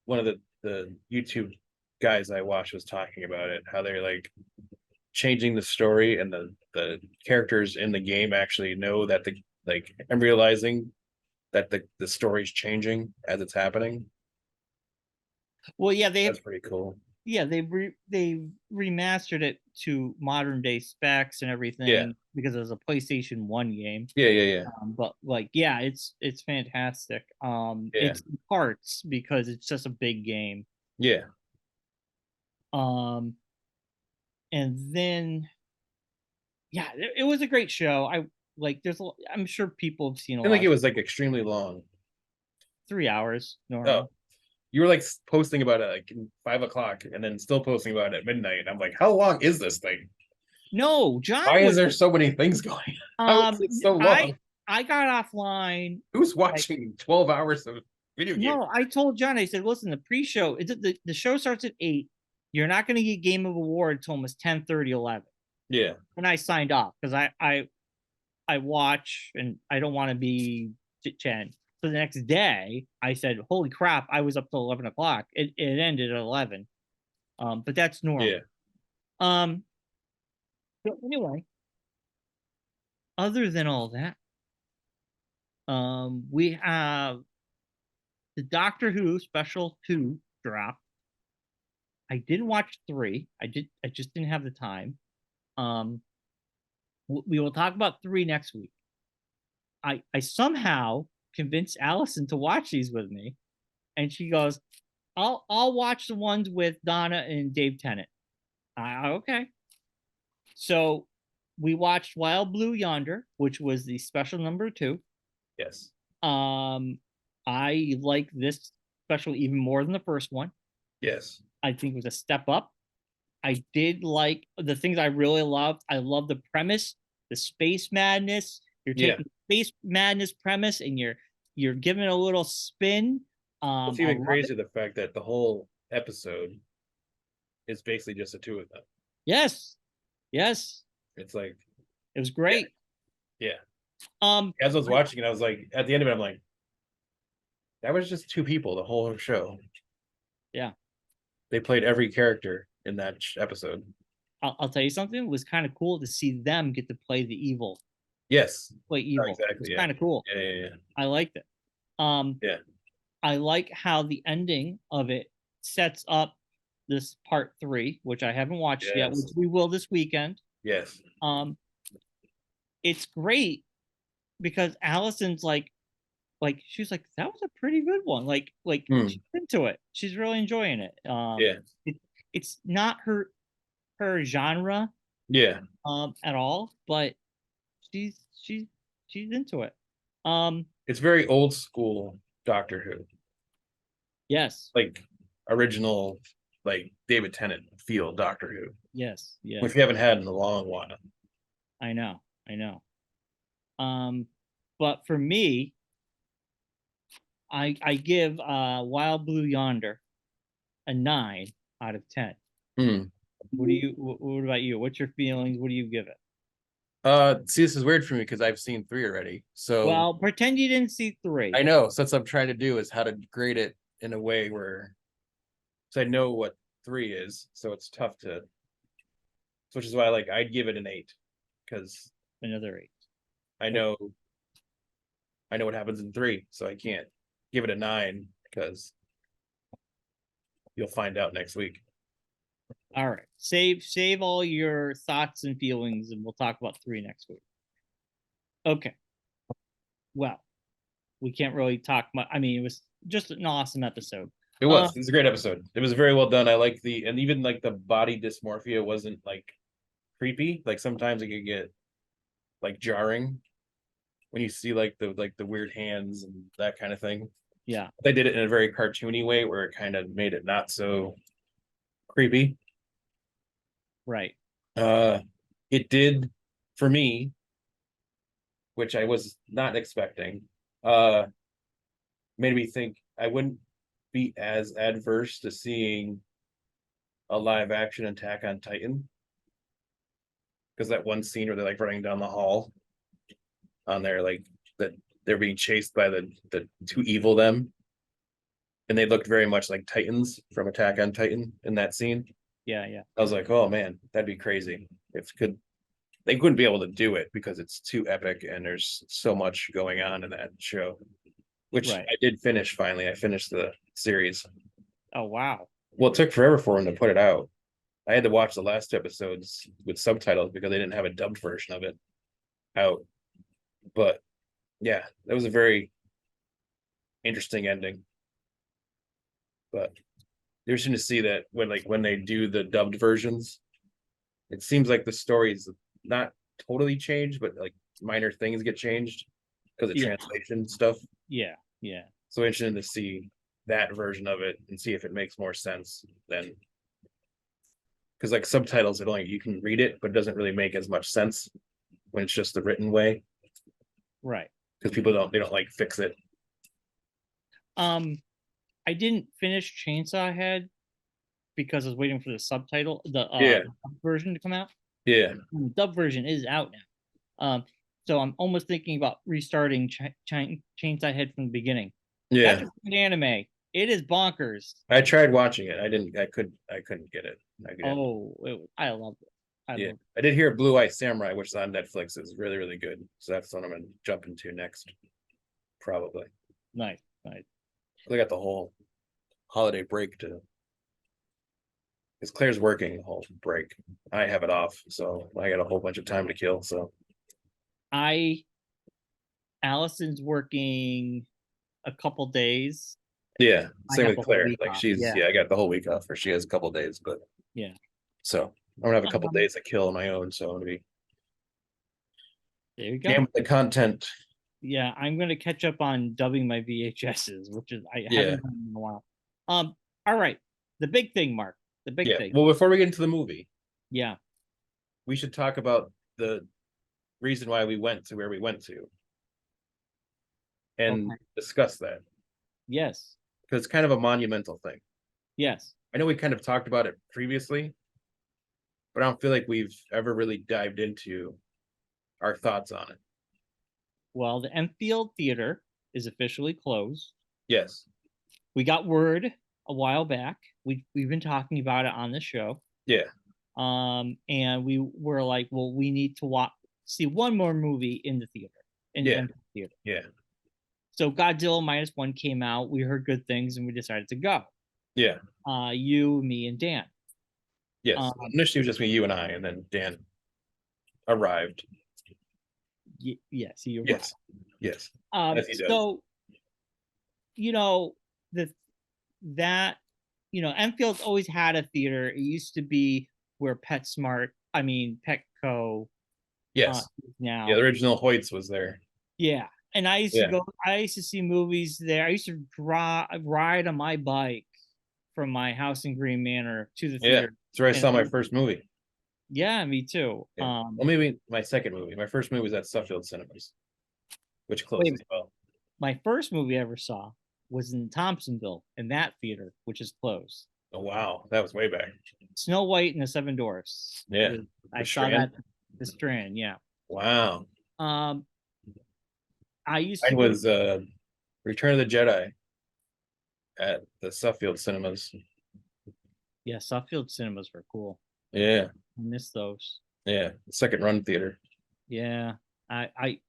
One of the YouTube guys I watched was talking about it, how they're like changing the story and the characters in the game actually know that I'm realizing that the story's changing as it's happening. Well, yeah, that's pretty cool. Yeah, they remastered it to modern day specs and everything because it was a PlayStation 1 game. Yeah. But it's fantastic. It's parts because it's just a big game. Yeah. And then it was a great show. I'm sure people have seen I think it was extremely long. 3 hours normal. Oh. You were posting about it at 5 o'clock and then still posting about it at midnight. I'm like, how long is this thing? No, John. Why is there so many things going? How is it so long? I got offline. Who's watching 12 hours of video games? No, I told John, I said, listen, the pre-show, the show starts at 8. You're not going to get Game of Award until almost 10:30, 11. Yeah. And I signed off because I watch and I don't want to be chit-chatting. So the next day, I said, holy crap, I was up till 11 o'clock. It ended at 11. But that's normal. Yeah. So anyway, other than all that, we have the Doctor Who Special 2 drop. I didn't watch 3. I just didn't have the time. We will talk about 3 next week. I somehow convince Allison to watch these with me, and she goes, I'll watch the ones with Donna and Dave Tennant. Okay. So we watched Wild Blue Yonder, which was the special number 2. Yes. I like this special even more than the first one. Yes. I think it was a step up. I did like the things I really loved. I love the premise, the space madness. You're taking space madness premise and you're giving it a little spin. It's even crazier the fact that the whole episode is basically just the 2 of them. Yes. Yes. It's like it was great. Yeah. As I was watching it, I was like, at the end of it, I'm like, that was just 2 people the whole show. Yeah. They played every character in that episode. I'll tell you something. It was kind of cool to see them get to play the evil. Yes. Play evil. Oh, exactly. It's kind of cool. Yeah. I liked it. Yeah. I like how the ending of it sets up this part 3, which I haven't watched yet, which we will this weekend. Yes. It's great because Allison's like she's like, that was a pretty good one. She's into it. She's really enjoying it. It's not her genre. Yeah. At all, but she's into it. It's very old school Doctor Who. Yes. Like original, like David Tennant feel Doctor Who. Yes. Yeah. Which we haven't had in a long while. I know. But for me, I give Wild Blue Yonder a 9 out of 10. What about you? What's your feelings? What do you give it? See, this is weird for me because I've seen 3 already. So well, pretend you didn't see 3. I know. So that's what I'm trying to do is how to grade it in a way where I know what 3 is. So it's tough to, which is why I'd give it an 8 because another 8. I know what happens in 3, so I can't give it a 9 because you'll find out next week. All right. Save all your thoughts and feelings, and we'll talk about 3 next week. Okay. Well, we can't really talk much. I mean, it was just an awesome episode. It was. It was a great episode. It was very well done. I like and even the body dysmorphia wasn't creepy. Sometimes it could get jarring when you see the weird hands and that kind of thing. Yeah. They did it in a very cartoony way where it kind of made it not so creepy. Right. It did for me, which I was not expecting, made me think I wouldn't be as adverse to seeing a live action Attack on Titan. Because that one scene where they're running down the hall on their that they're being chased by the 2 evil them. And they looked very much like Titans from Attack on Titan in that scene. Yeah. I was like, oh man, that'd be crazy. They couldn't be able to do it because it's too epic and there's so much going on in that show. Which I did finish finally. I finished the series. Oh wow. Well, it took forever for them to put it out. I had to watch the last 2 episodes with subtitles because they didn't have a dubbed version of it out. But yeah, that was a very interesting ending. But you're interesting to see that when they do the dubbed versions, it seems like the story's not totally changed, but minor things get changed because of translation stuff. Yeah. So interesting to see that version of it and see if it makes more sense than, because subtitles, you can read it, but it doesn't really make as much sense when it's just the written way. Right. Because people don't fix it. I didn't finish Chainsaw Head because I was waiting for the subtitle, the version to come out. Yeah. The dub version is out now. So I'm almost thinking about restarting Chainsaw Head from the beginning. Yeah. That's an anime. It is bonkers. I tried watching it. I couldn't get it. I loved it. I did hear Blue Eye Samurai, which is on Netflix, is really, really good. So that's what I'm gonna jump into next. Probably. Nice. They got the whole holiday break because Claire's working the whole break. I have it off, so I got a whole bunch of time to kill. So I Allison's working a couple days. Yeah, I same have with the whole Claire. week Like off. she's Yeah. I got the whole week off, or she has a couple days, but Yeah. so I'm gonna have a couple Um, days to kill on my own. So I'm gonna be there you jam go. with the content. Yeah, I'm gonna catch up on dubbing my VHSs, which is I Yeah, haven't done in a while. All right. The big thing, Mark. The big yeah. thing. Well, before we get into the movie, Yeah. we should talk about the reason why we went to where we went to and Okay. discuss that, Yes. because it's kind of a monumental thing. Yes. I know we kind of talked about it previously, but I don't feel like we've ever really dived into our thoughts on it. Well, the Enfield Theater is officially closed. Yes. We got word a while back. We've been talking about it on the show. Yeah. And we were like, well, we need to see one more movie in the theater, in the Enfield Theater. Yeah. So Godzilla Minus One came out. We heard good things, and we decided to go. Yeah. You, me, and Dan. Yes. Initially, it was just me, you, and I, and then Dan arrived. Yes, he arrived. Yes. Yes. As he does. So, you know, Enfield's always had a theater. It used to be where Petco. Yes. Now. Yeah, the original Hoyts was there. Yeah. And I used to go, I used to see movies there. I used to ride on my bike from my house in Green Manor to the theater. Yeah, that's where I saw my first movie. Yeah, me too. Yeah. Well, maybe my second movie. My first movie was at Suffield Cinemas, which closed as well. My first movie I ever saw was in Thompsonville in that theater, which is closed. Oh, wow. That was way back. Snow White and the Seven Dwarfs. Yeah. I saw that, the Strand. Yeah. Wow. I used to. Mine was Return of the Jedi at the Suffield Cinemas. Yeah, Suffield Cinemas were cool. Yeah. I miss those. Yeah. The second run theater. Yeah. I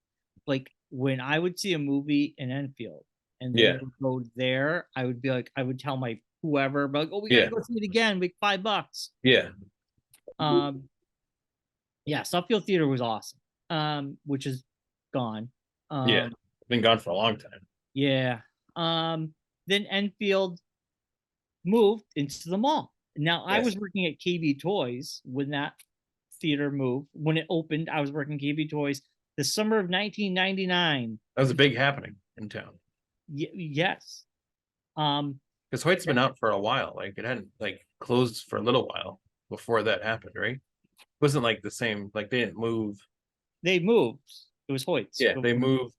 like when I would see a movie in Enfield and they would go there, I would be like, I would tell my whoever, but like, oh, we gotta go see it again, like $5. Yeah. Yeah, Suffield Theater was awesome. Which is gone. Yeah, been gone for a long time. Yeah. Then Enfield moved into the mall. Now I was working at KB Toys when that theater moved. When it opened, I was working KB Toys the summer of 1999. That was a big happening in town. Yes. Because Hoyt's been out for a while. Like it hadn't like closed for a little while before that happened, right? It wasn't like the same, like they didn't move. They moved. It was Hoyt's. Yeah, they moved.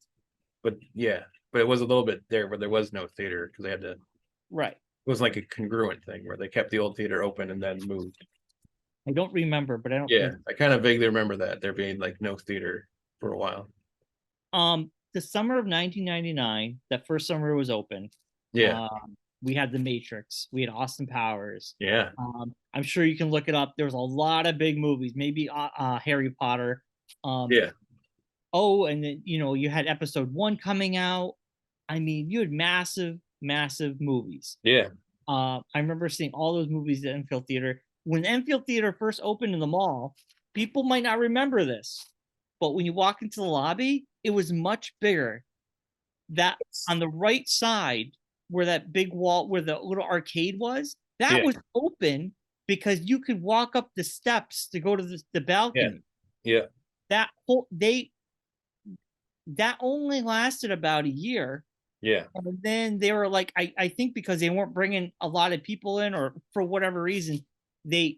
But it was a little bit there where there was no theater because they had to. Right. It was like a congruent thing where they kept the old theater open and then moved. I don't remember, but I don't. Yeah, I kind of vaguely remember that there being like no theater for a while. The summer of 1999, that first summer it was open. Yeah. We had The Matrix. We had Austin Powers. Yeah. I'm sure you can look it up. There was a lot of big movies. Maybe Harry Potter. Yeah. Oh, and then you had Episode 1 coming out. I mean, you had massive movies. Yeah. I remember seeing all those movies at Enfield Theater. When Enfield Theater first opened in the mall, people might not remember this, but when you walk into the lobby, it was much bigger. That on the right side, where that big wall, where the little arcade was, that was open because you could walk up the steps to go to the balcony. Yeah. That only lasted about a year. Yeah. And then they were like, I think because they weren't bringing a lot of people in, or for whatever reason, they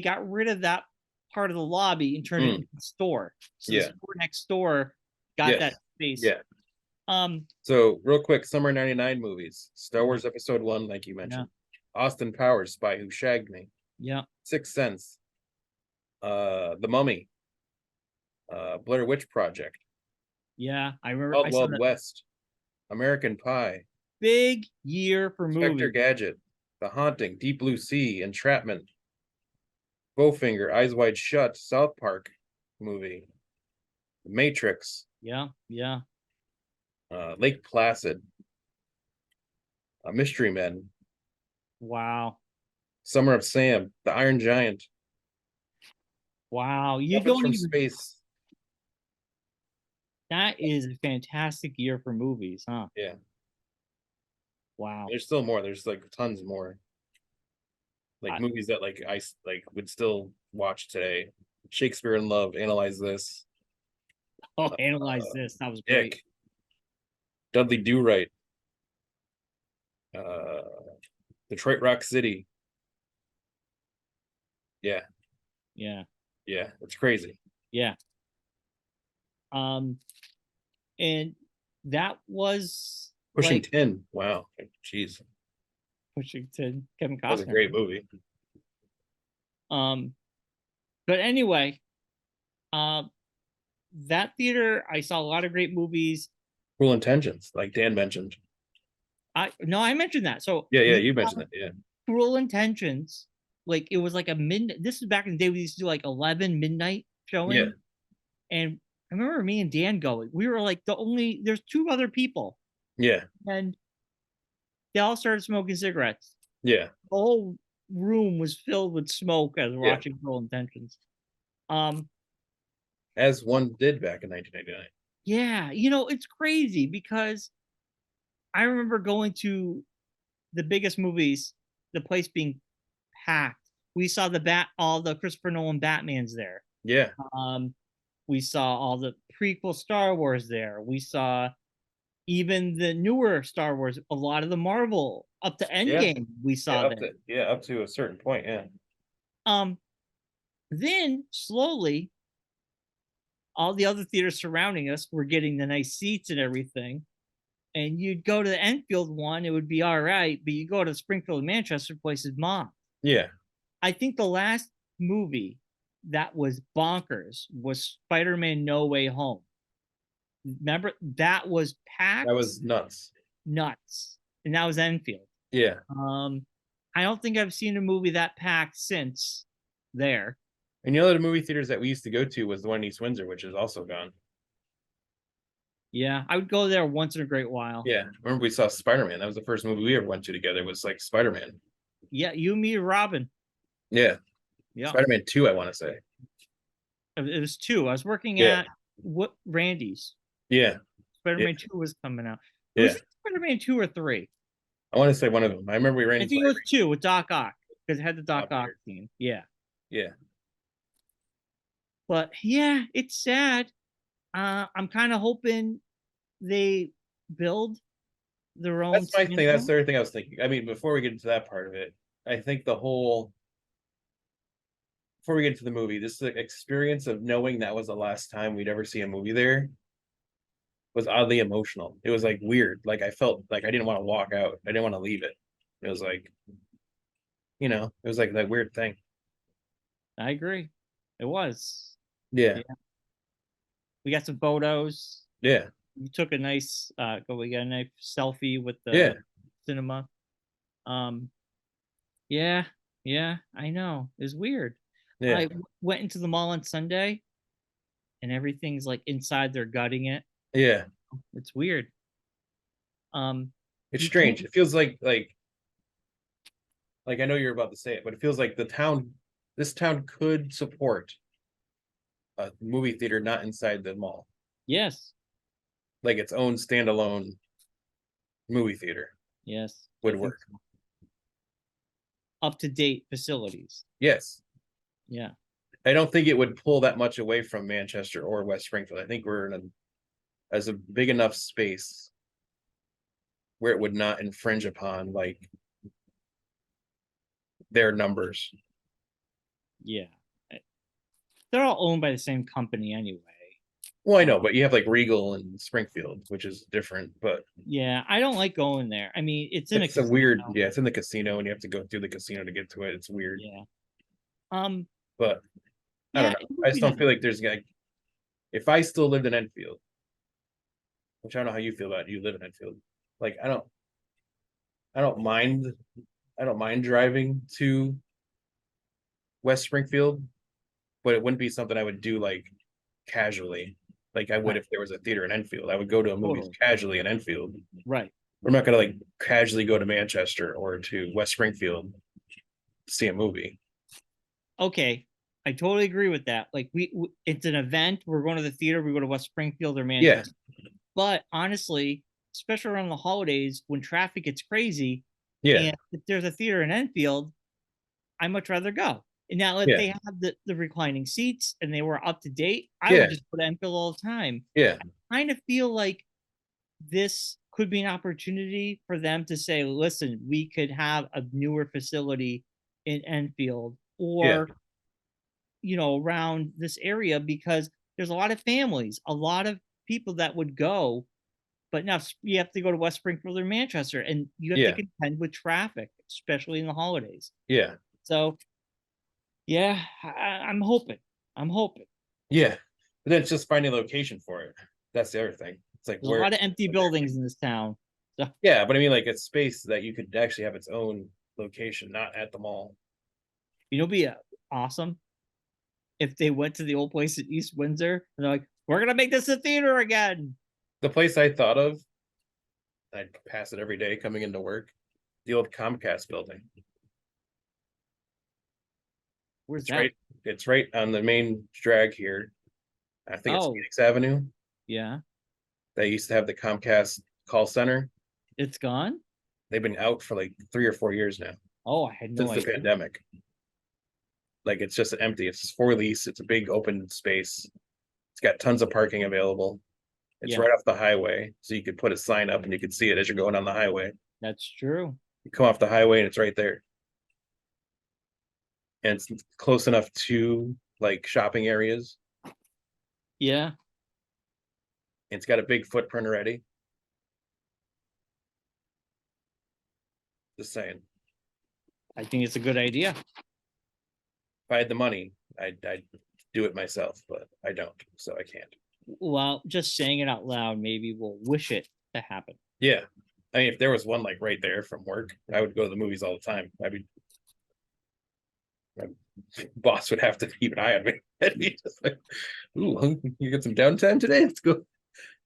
got rid of that part of the lobby and turned it into a store. So the store next door got that space. Yeah. So real quick, summer 99 movies. Star Wars Episode 1, like you mentioned. Austin Powers, Spy Who Shagged Me. Yeah. Sixth Sense. The Mummy. Blair Witch Project. Yeah, I remember. Wild West. American Pie. Big year for movies. Inspector Gadget. The Haunting. Deep Blue Sea. Entrapment. Bowfinger. Eyes Wide Shut. South Park movie. The Matrix. Yeah. Lake Placid. Mystery Men. Wow. Summer of Sam. The Iron Giant. Wow. You Weapons don't from even... Space. That is a fantastic year for movies, huh? Yeah. Wow. There's still more. There's like tons more. Like movies that like I like would still watch today. Shakespeare in Love, Analyze This. Oh, Analyze This. That was great. Dick. Dudley Do Right. Uh, Detroit Rock City. Yeah. Yeah. Yeah. It's crazy. Yeah. And that was Pushing like 10. Wow. Jeez. Pushing to Kevin That was a Costner. great movie. But anyway, that theater, I saw a lot of great movies. Cruel Intentions, like Dan mentioned. I mentioned that. So Yeah, you mentioned that. Yeah. Cruel Intentions. Like it was like a midnight. This is back in the day we used to do like 11 midnight showing. Yeah. And I remember me and Dan going. We were like there's two other people. Yeah. And they all started smoking cigarettes. Yeah. The whole room was filled with smoke as we're watching Cruel Intentions. As one did back in 1999. Yeah, it's crazy because I remember going to the biggest movies, the place being packed. We saw all the Christopher Nolan Batmans there. Yeah. We saw all the prequel Star Wars there. We saw even the newer Star Wars, a lot of the Marvel up to Endgame. We saw up to a certain point. Yeah. Then slowly, all the other theaters surrounding us were getting the nice seats and everything. And you'd go to the Enfield one, it would be all right, but you go to Springfield and Manchester, places mom. Yeah. I think the last movie that was bonkers was Spider-Man No Way Home. Remember, that was packed. That was nuts. And that was Enfield. Yeah. I don't think I've seen a movie that packed since there. And the movie theaters that we used to go to was the one in East Windsor, which is also gone. Yeah, I would go there once in a great while. Yeah. Remember we saw Spider-Man. That was the first movie we ever went to together, was like Spider-Man. Yeah, you, me, Robin. Yeah. Yeah. Spider-Man 2, I want to say. It was 2. I was working at Randy's. Yeah. Spider-Man 2 was coming out. Was it Spider-Man 2 or 3? I want to say one of them. I remember we ran. I think it was 2 with Doc Ock because it had the Doc Ock theme. Yeah. Yeah. But yeah, it's sad. I'm kind of hoping they build their own. That's my thing. That's the other thing I was thinking. I mean, before we get into that part of it, I think before we get into the movie, this the experience of knowing that was the last time we'd ever see a movie there was oddly emotional. It was like weird. Like I felt like I didn't want to walk out. I didn't want to leave it. It was like, it was like that weird thing. I agree. It was. Yeah. We got some photos. Yeah. We took a nice we got a nice selfie with the cinema. Yeah, I know. It's weird. Yeah. I went into the mall on Sunday and everything's like inside, they're gutting it. Yeah. It's weird. It's strange. It feels like I know you're about to say it, but it feels like this town could support a movie theater not inside the mall. Yes. Like its own standalone movie theater. Yes. Would work. So. Up to date facilities. Yes. Yeah. I don't think it would pull that much away from Manchester or West Springfield. I think we're in a big enough space where it would not infringe upon like their numbers. Yeah. They're all owned by the same company anyway. Well, I know, but you have like Regal and Springfield, which is different, but yeah, I don't like going there. I mean, it's a weird, it's in the casino and you have to go through the casino to get to it. It's weird. Yeah. But I don't know. I just don't feel like there's like, if I still lived in Enfield, which I don't know how you feel about it, you live in Enfield. Like I don't mind driving to West Springfield, but it wouldn't be something I would do like casually, like I would if there was a theater in Enfield. I would go to a movie casually in Enfield. Right. I'm not gonna like casually go to Manchester or to West Springfield to see a movie. Okay. I totally agree with that. Like it's an event. We're going to the theater. We go to West Springfield or Yeah. Manchester. But honestly, especially around the holidays when traffic gets crazy, Yeah. and if there's a theater in Enfield, I much rather go. And now if Yeah. they have the reclining seats and they were up to date, I Yeah. would just go to Enfield all the time. Yeah. I kind of feel like this could be an opportunity for them to say, listen, we could have a newer facility in Enfield or, you know, around this area, because there's a lot of families, a lot of people that would go, but now you have to go to West Springfield or Manchester and you have to contend with traffic, especially in the holidays. Yeah. So yeah, I'm hoping. Yeah. But then it's just finding a location for it. That's the other thing. It's like there's a lot of empty buildings in this town. So yeah, but I mean, like, it's space that you could actually have its own location, not at the mall. you know, be awesome if they went to the old place in East Windsor and they're like, we're gonna make this a theater again. The place I thought of, I'd pass it every day coming into work. The old Comcast building. Where's It's that? right. It's right on the main drag here. I think it's Phoenix Avenue. Yeah. They used to have the Comcast call center. It's gone. They've been out for like 3 or 4 years now. Oh, I had no idea. Since the pandemic. Like, it's just empty. It's for lease. It's a big open space. It's got tons of parking available. It's right off the highway, so you could put a sign up and you could see it as you're going on the highway. That's true. You come off the highway and it's right there. And it's close enough to like shopping areas. Yeah. It's got a big footprint already. Just saying. I think it's a good idea. If I had the money, I'd do it myself, but I don't, so I can't. Well, just saying it out loud, maybe we'll wish it to happen. Yeah. I mean, if there was one like right there from work, I would go to the movies all the time. My boss would have to keep an eye on me. I'd be just like, ooh, you got some downtime today? Let's go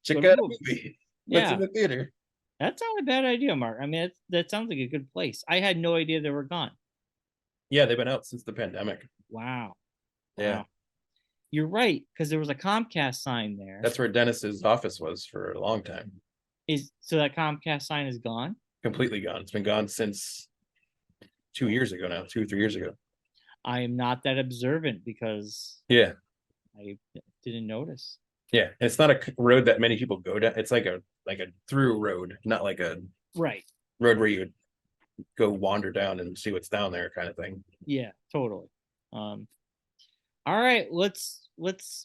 check out a movie. What's in the theater? That's not a bad idea, Mark. I mean, that sounds like a good place. I had no idea they were gone. Yeah, they've been out since the pandemic. Wow. Yeah. Wow. You're right, because there was a Comcast sign there. That's where Dennis's office was for a long time. So that Comcast sign is gone? Completely gone. It's been gone since 2 years ago now, 2 or 3 years ago. I am not that observant because I didn't notice. Yeah, and it's not a road that many people go down. It's like a through road, not like a road where you would go wander down and see what's down there kind of thing. Yeah, totally. All right, let's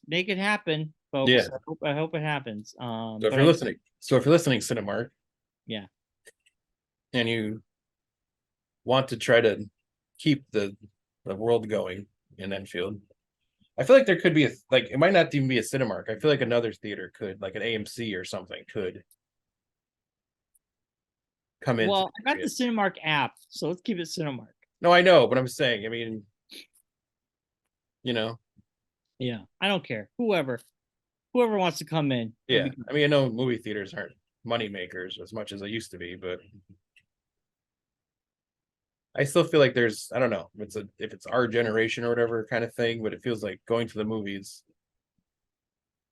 make it happen, folks. Yeah. I hope it happens. So if you're listening, Cinemark, and you want to try to keep the world going in Enfield, I feel like there could be it might not even be a Cinemark. I feel like another theater could, like an AMC or something, could come in. Well, I got the Cinemark app, so let's keep it Cinemark. No, I know, but I'm saying, I mean, you know. Yeah, I don't care. Whoever wants to come in. Yeah, I mean, I know movie theaters aren't money makers as much as they used to be, but I still feel like there's, I don't know, if it's our generation or whatever kind of thing, but it feels like going to the movies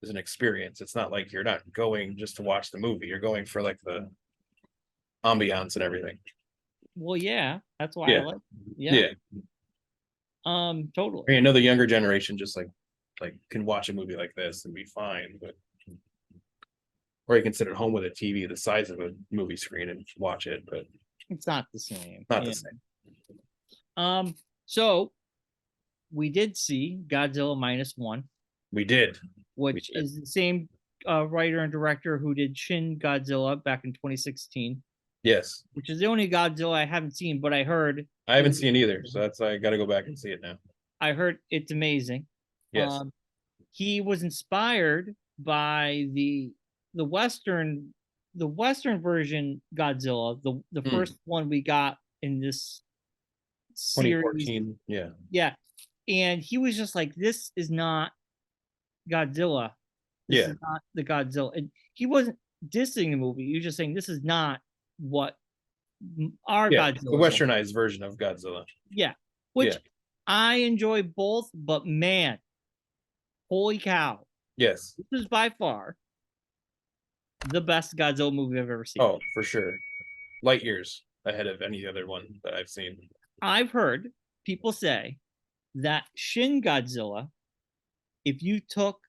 is an experience. It's not like you're not going just to watch the movie. You're going for like the ambiance and everything. Well, yeah, that's why I like. Yeah. Totally. I mean, I know the younger generation just like can watch a movie like this and be fine, but or you can sit at home with a TV the size of a movie screen and watch it, but it's not the same. Not the same. So we did see Godzilla Minus One. We did. Which is the same writer and director who did Shin Godzilla back in 2016. Yes. Which is the only Godzilla I haven't seen, but I heard. I haven't seen either, so that's I got to go back and see it now. I heard it's amazing. Yes. He was inspired by the Western version Godzilla, the first one we got in this series. 2014. Yeah. Yeah. And he was just like, this is not Godzilla. This is not the Godzilla. And he wasn't dissing the movie. He was just saying this is not what our Godzilla. The westernized version of Godzilla. Yeah. Which I enjoy both, but man, holy cow. Yes. This is by far the best Godzilla movie I've ever seen. Oh, for sure. Light years ahead of any other one that I've seen. I've heard people say that Shin Godzilla, if you took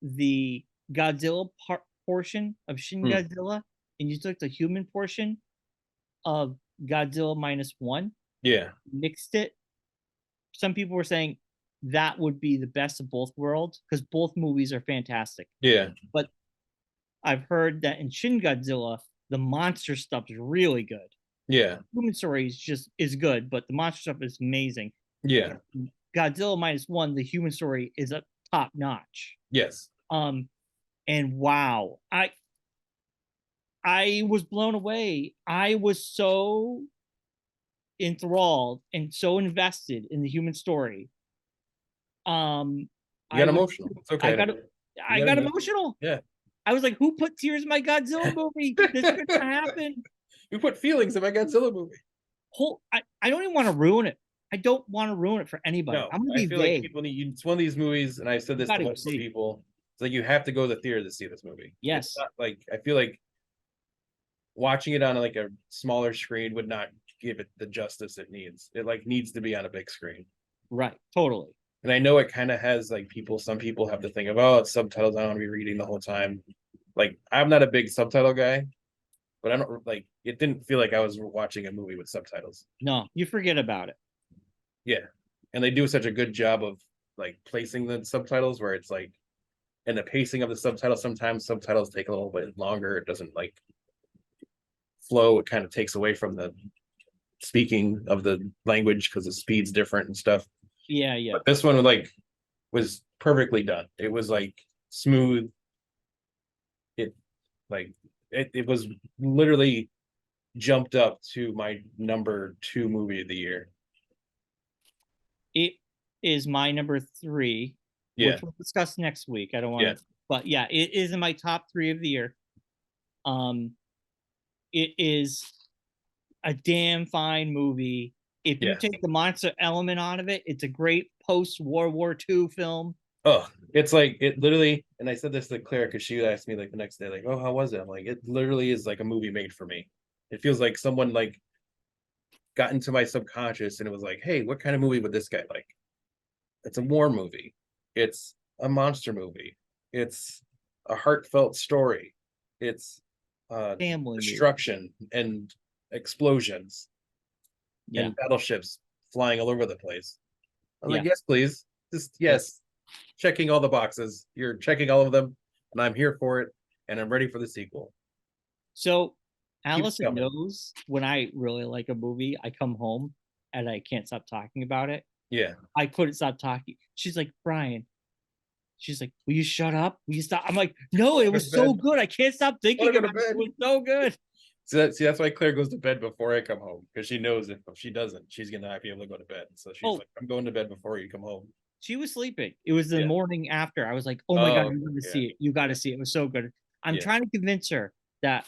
the Godzilla portion of Shin Godzilla and you took the human portion of Godzilla Minus One, mixed it, some people were saying that would be the best of both worlds because both movies are fantastic. Yeah. But I've heard that in Shin Godzilla, the monster stuff is really good. Yeah. Human story is good, but the monster stuff is amazing. Yeah. Godzilla Minus One, the human story is a top notch. Yes. And wow, I was blown away. I was so enthralled and so invested in the human story. You got emotional. It's okay. I got emotional. Yeah. I was like, who put tears in my Godzilla movie? This couldn't happen. You put feelings in my Godzilla movie. I don't even want to ruin it. I don't want to ruin it for anybody. No, I'm gonna be I feel vague. like people need. It's one of these movies, and I said this to most people. It's like you have to go to the theater to see this movie. Yes. It's not like I feel like watching it on like a smaller screen would not give it the justice it needs. It like needs to be on a big screen. Right. Totally. And I know it kind of has like some people have to think of, oh, it's subtitles. I don't want to be reading the whole time. Like I'm not a big subtitle guy, but I don't like it didn't feel like I was watching a movie with subtitles. No, you forget about it. Yeah. And they do such a good job of like placing the subtitles where it's like, and the pacing of the subtitles, sometimes subtitles take a little bit longer. It doesn't like flow. It kind of takes away from the speaking of the language because the speed's different and stuff. Yeah, yeah. But this one was perfectly done. It was like smooth. It was literally jumped up to my number 2 movie of the year. It is my number 3, which we'll discuss next week. I don't want to, but yeah, it is in my top 3 of the year. It is a damn fine movie. If you take the monster element out of it, it's a great post-World War II film. Oh, it's like it literally, and I said this to Claire because she asked me like the next day, like, oh, how was it? I'm like, it literally is like a movie made for me. It feels like someone like got into my subconscious and it was like, hey, what kind of movie would this guy like? It's a war movie. It's a monster movie. It's a heartfelt story. It's family destruction and explosions and battleships flying all over the place. I'm like, yes, please. Just yes. Checking all the boxes. You're checking all of them, and I'm here for it, and I'm ready for the sequel. So Allison knows when I really like a movie, I come home and I can't stop talking about it. Yeah. I couldn't stop talking. She's like, Bryon. She's like, will you shut up? Will you stop? I'm like, no, it was so good. I can't stop thinking about it. It was so good. So that's why Claire goes to bed before I come home, because she knows if she doesn't, she's gonna not be able to go to bed. So she's like, I'm going to bed before you come home. She was sleeping. It was the morning after. I was like, oh my God, you got to see it. You got to see it. It was so good. I'm trying to convince her that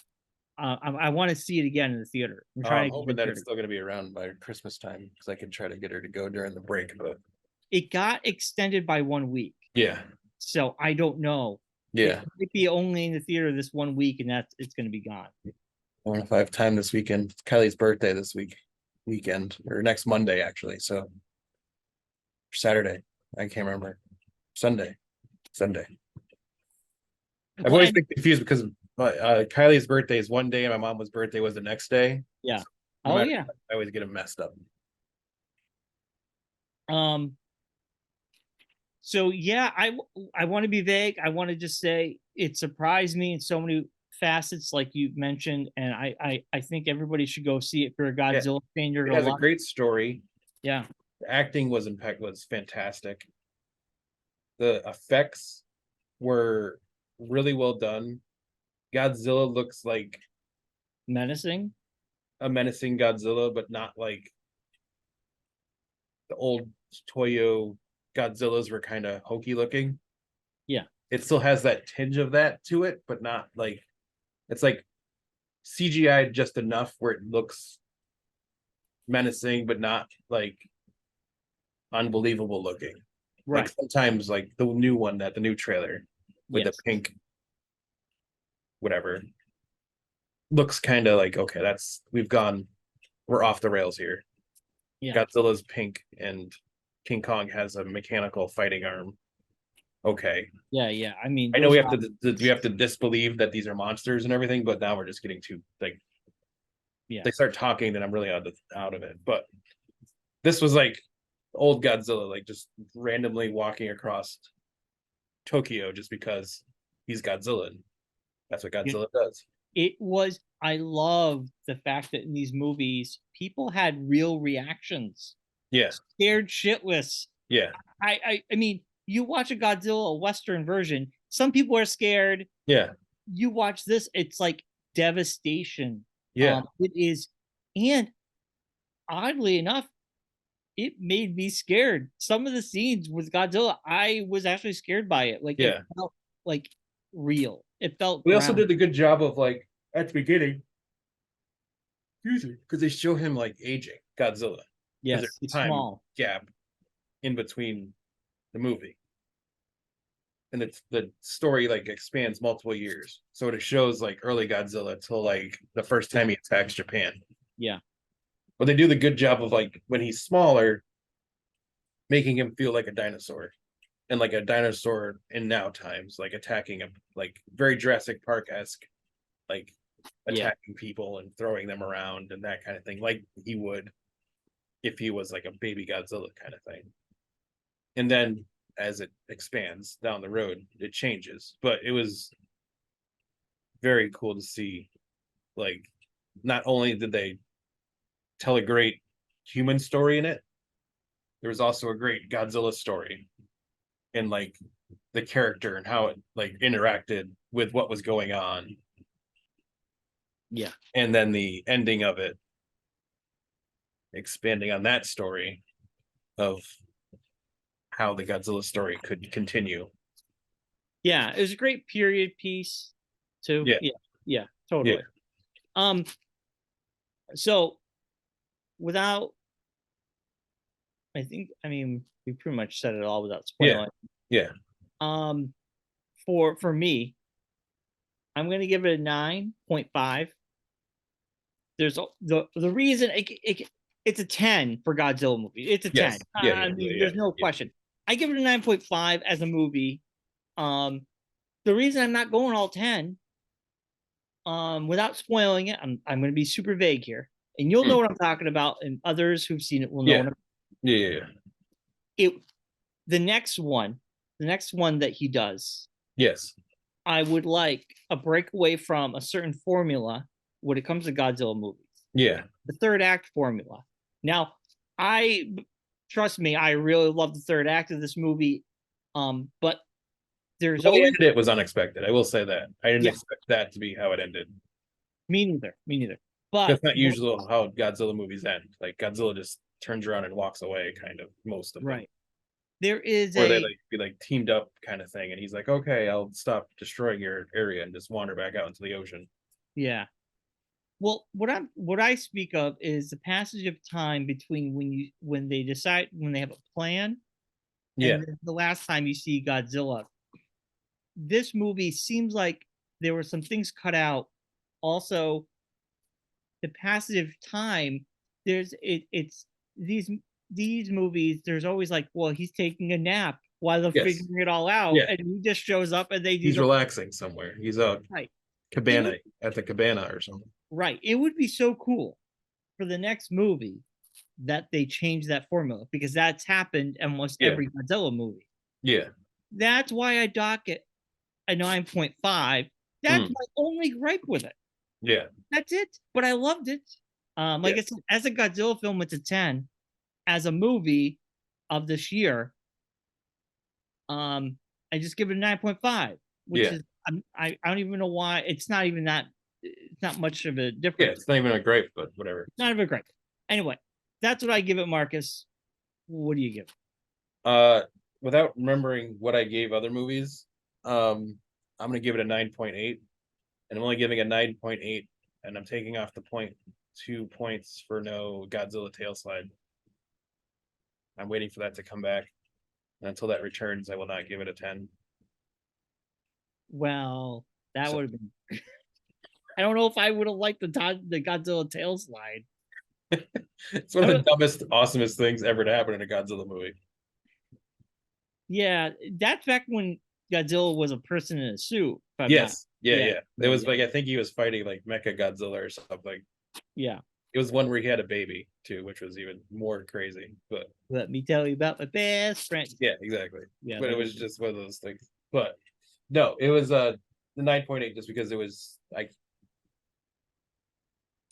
I want to see it again in the theater. I'm hoping that it's still going to be around by Christmas time because I can try to get her to go during the break. But it got extended by 1 week. Yeah. So I don't know. Yeah. It might be only in the theater this 1 week, and it's going to be gone. I don't know if I have time this weekend. It's Kylie's birthday this weekend, or next Monday, actually. So Saturday. I can't remember. Sunday. I've always been confused because Kylie's birthday is one day and my mom's birthday was the next day. Yeah. So I always get them messed up. So yeah, I want to be vague. I want to just say it surprised me in so many facets, like you mentioned, and I think everybody should go see it. If you're a Godzilla fan, it has a great story. Yeah. The acting was fantastic. The effects were really well done. Godzilla looks like menacing. A menacing Godzilla, but not like the old Toyo Godzillas were kind of hokey looking. Yeah. It still has that tinge of that to it, but not like it's like CGI just enough where it looks menacing, but not like unbelievable looking. Right. Like sometimes like the new trailer with the pink whatever looks kind of like, okay, we're off the rails here. Yeah. Godzilla's pink and King Kong has a mechanical fighting arm. Okay. Yeah. I mean, I know we have to disbelieve that these are monsters and everything, but now we're just getting too like, they start talking, then I'm really out of it. But this was like old Godzilla, like just randomly walking across Tokyo just because he's Godzilla. That's what Godzilla does. I love the fact that in these movies, people had real reactions. Yeah. Scared shitless. Yeah. I mean, you watch a Godzilla Western version, some people are scared. Yeah. You watch this, it's like devastation. Yeah. It is, and oddly enough, it made me scared. Some of the scenes with Godzilla, I was actually scared by it. Like, it felt like real. It felt. We also did a good job of like at the beginning, because they show him like aging Godzilla. Yes, there's it's time small gap in between the movie, and the story like expands multiple years, so it shows like early Godzilla till like the first time he attacks Japan. Yeah, but they do the good job of like when he's smaller, making him feel like a dinosaur, and like a dinosaur in now times, like attacking him, like very Jurassic Park-esque, like attacking people and throwing them around and that kind of thing, like he would if he was like a baby Godzilla kind of thing. And then as it expands down the road, it changes. But it was very cool to see, like, not only did they tell a great human story in it, there was also a great Godzilla story, and like the character and how it like interacted with what was going on. Yeah. And then the ending of it, expanding on that story of how the Godzilla story could continue. Yeah, it was a great period piece too. Yeah, totally. Yeah. So without, I mean, we pretty much said it all without spoiling. Yeah. For me, I'm gonna give it a 9.5. There's the reason it's a 10 for Godzilla movie. It's a 10. I mean, there's no question. I give it a 9.5 as a movie. The reason I'm not going all 10, without spoiling it, I'm going to be super vague here, and you'll know what I'm talking about, and others who've seen it will know. The next one that he does. Yes. I would like a breakaway from a certain formula when it comes to Godzilla movies. Yeah. The third act formula. Now, trust me, I really love the third act of this movie. But there's the way always it was unexpected. I will say that. I didn't expect that to be how it ended. Me neither. But that's not usually how Godzilla movies end. Like Godzilla just turns around and walks away, kind of most of them. Right. There is or they like be like teamed up kind of thing, and he's like, okay, I'll stop destroying your area and just wander back out into the ocean. Yeah. Well, what I speak of is the passage of time between when they have a plan, and the last time you see Godzilla. This movie seems like there were some things cut out. Also, the passage of time. It's these movies. There's always like, well, he's taking a nap while they're figuring it all out, and he just shows up and he's relaxing somewhere. He's out cabana at the cabana or something. Right. It would be so cool for the next movie that they change that formula, because that's happened in almost every Godzilla movie. Yeah. That's why I dock it a 9.5. That's my only gripe with it. Yeah. That's it. But I loved it. Like I said, as a Godzilla film, it's a 10. As a movie of this year, I just give it a 9.5, which is I don't even know why. It's not even that. It's not much of a difference. Yeah, it's not even a gripe, but whatever. It's not even a gripe. Anyway, that's what I give it, Marcus. What do you give? Without remembering what I gave other movies, I'm gonna give it a 9.8, and I'm only giving a 9.8, and I'm taking off the 0.2 points for no Godzilla tail slide. I'm waiting for that to come back. And until that returns, I will not give it a 10. Well, that would have been. I don't know if I would have liked the Godzilla tail slide. It's one of the dumbest, awesomest things ever to happen in a Godzilla movie. Yeah, that's back when Godzilla was a person in a suit. Yes. Yeah. It was like, I think he was fighting like Mecha Godzilla or something. Yeah. It was one where he had a baby too, which was even more crazy. But let me tell you about my best friend. Yeah, exactly. Yeah, but it was just one of those things. But no, it was the 9.8 just because it was like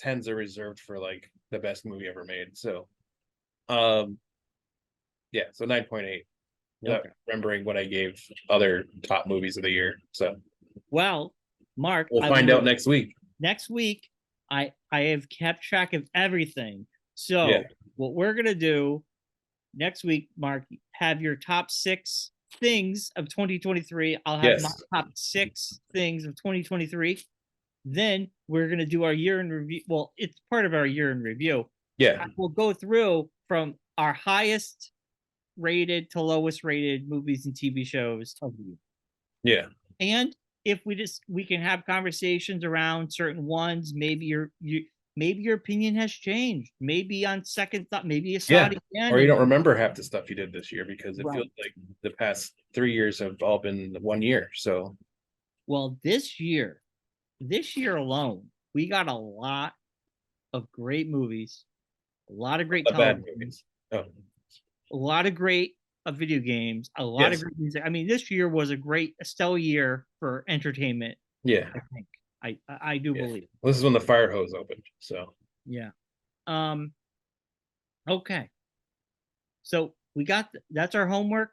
10s are reserved for like the best movie ever made. So yeah, so 9.8. Okay. Remembering what I gave other top movies of the year. So well, Mark, we'll find out next week. Next week, I have kept track of everything. So what we're gonna do next week, Mark, have your top 6 things of 2023. I'll have my top 6 things of 2023. Then we're gonna do our year in review. Well, it's part of our year in review. Yeah, we'll go through from our highest rated to lowest rated movies and TV shows of the year. Yeah. And if we can have conversations around certain ones, maybe your opinion has changed. Maybe on second thought, maybe you saw it again. Or you don't remember half the stuff you did this year because it feels like the past 3 years have all been 1 year. So well, this year alone, we got a lot of great movies, a lot of great bad movies. A lot of great video games, a lot of great music. I mean, this year was a stellar year for entertainment. Yeah, I think I do believe. Well, this is when the fire hose opened. So yeah. Okay. So that's our homework.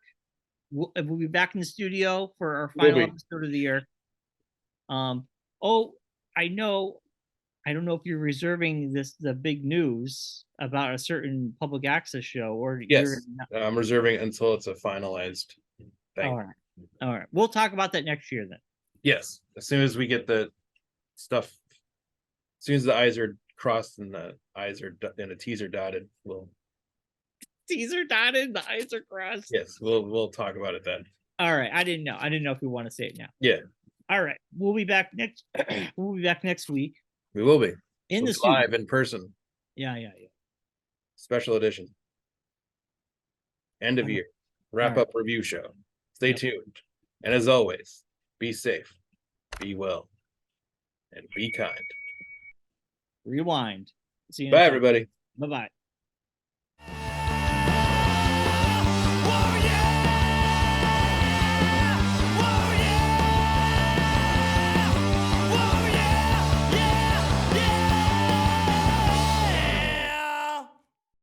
We'll be back in the studio for our final episode of the year. Oh, I don't know if you're reserving the big news about a certain public access show or I'm reserving until it's a finalized thing. All right. We'll talk about that next year then. Yes. As soon as we get the stuff, as soon as the I's are crossed and the I's are and the T's are dotted, we'll T's are dotted, the I's are crossed. Yes, we'll talk about it then. All right. I didn't know if we want to say it now. Yeah. All right. We'll be back next week. We will be in the studio. live in person. Yeah. Special edition. End of year. Wrap up review show. Stay tuned. And as always, be safe, be well, and be kind. Rewind. See you. Bye, everybody. Bye-bye.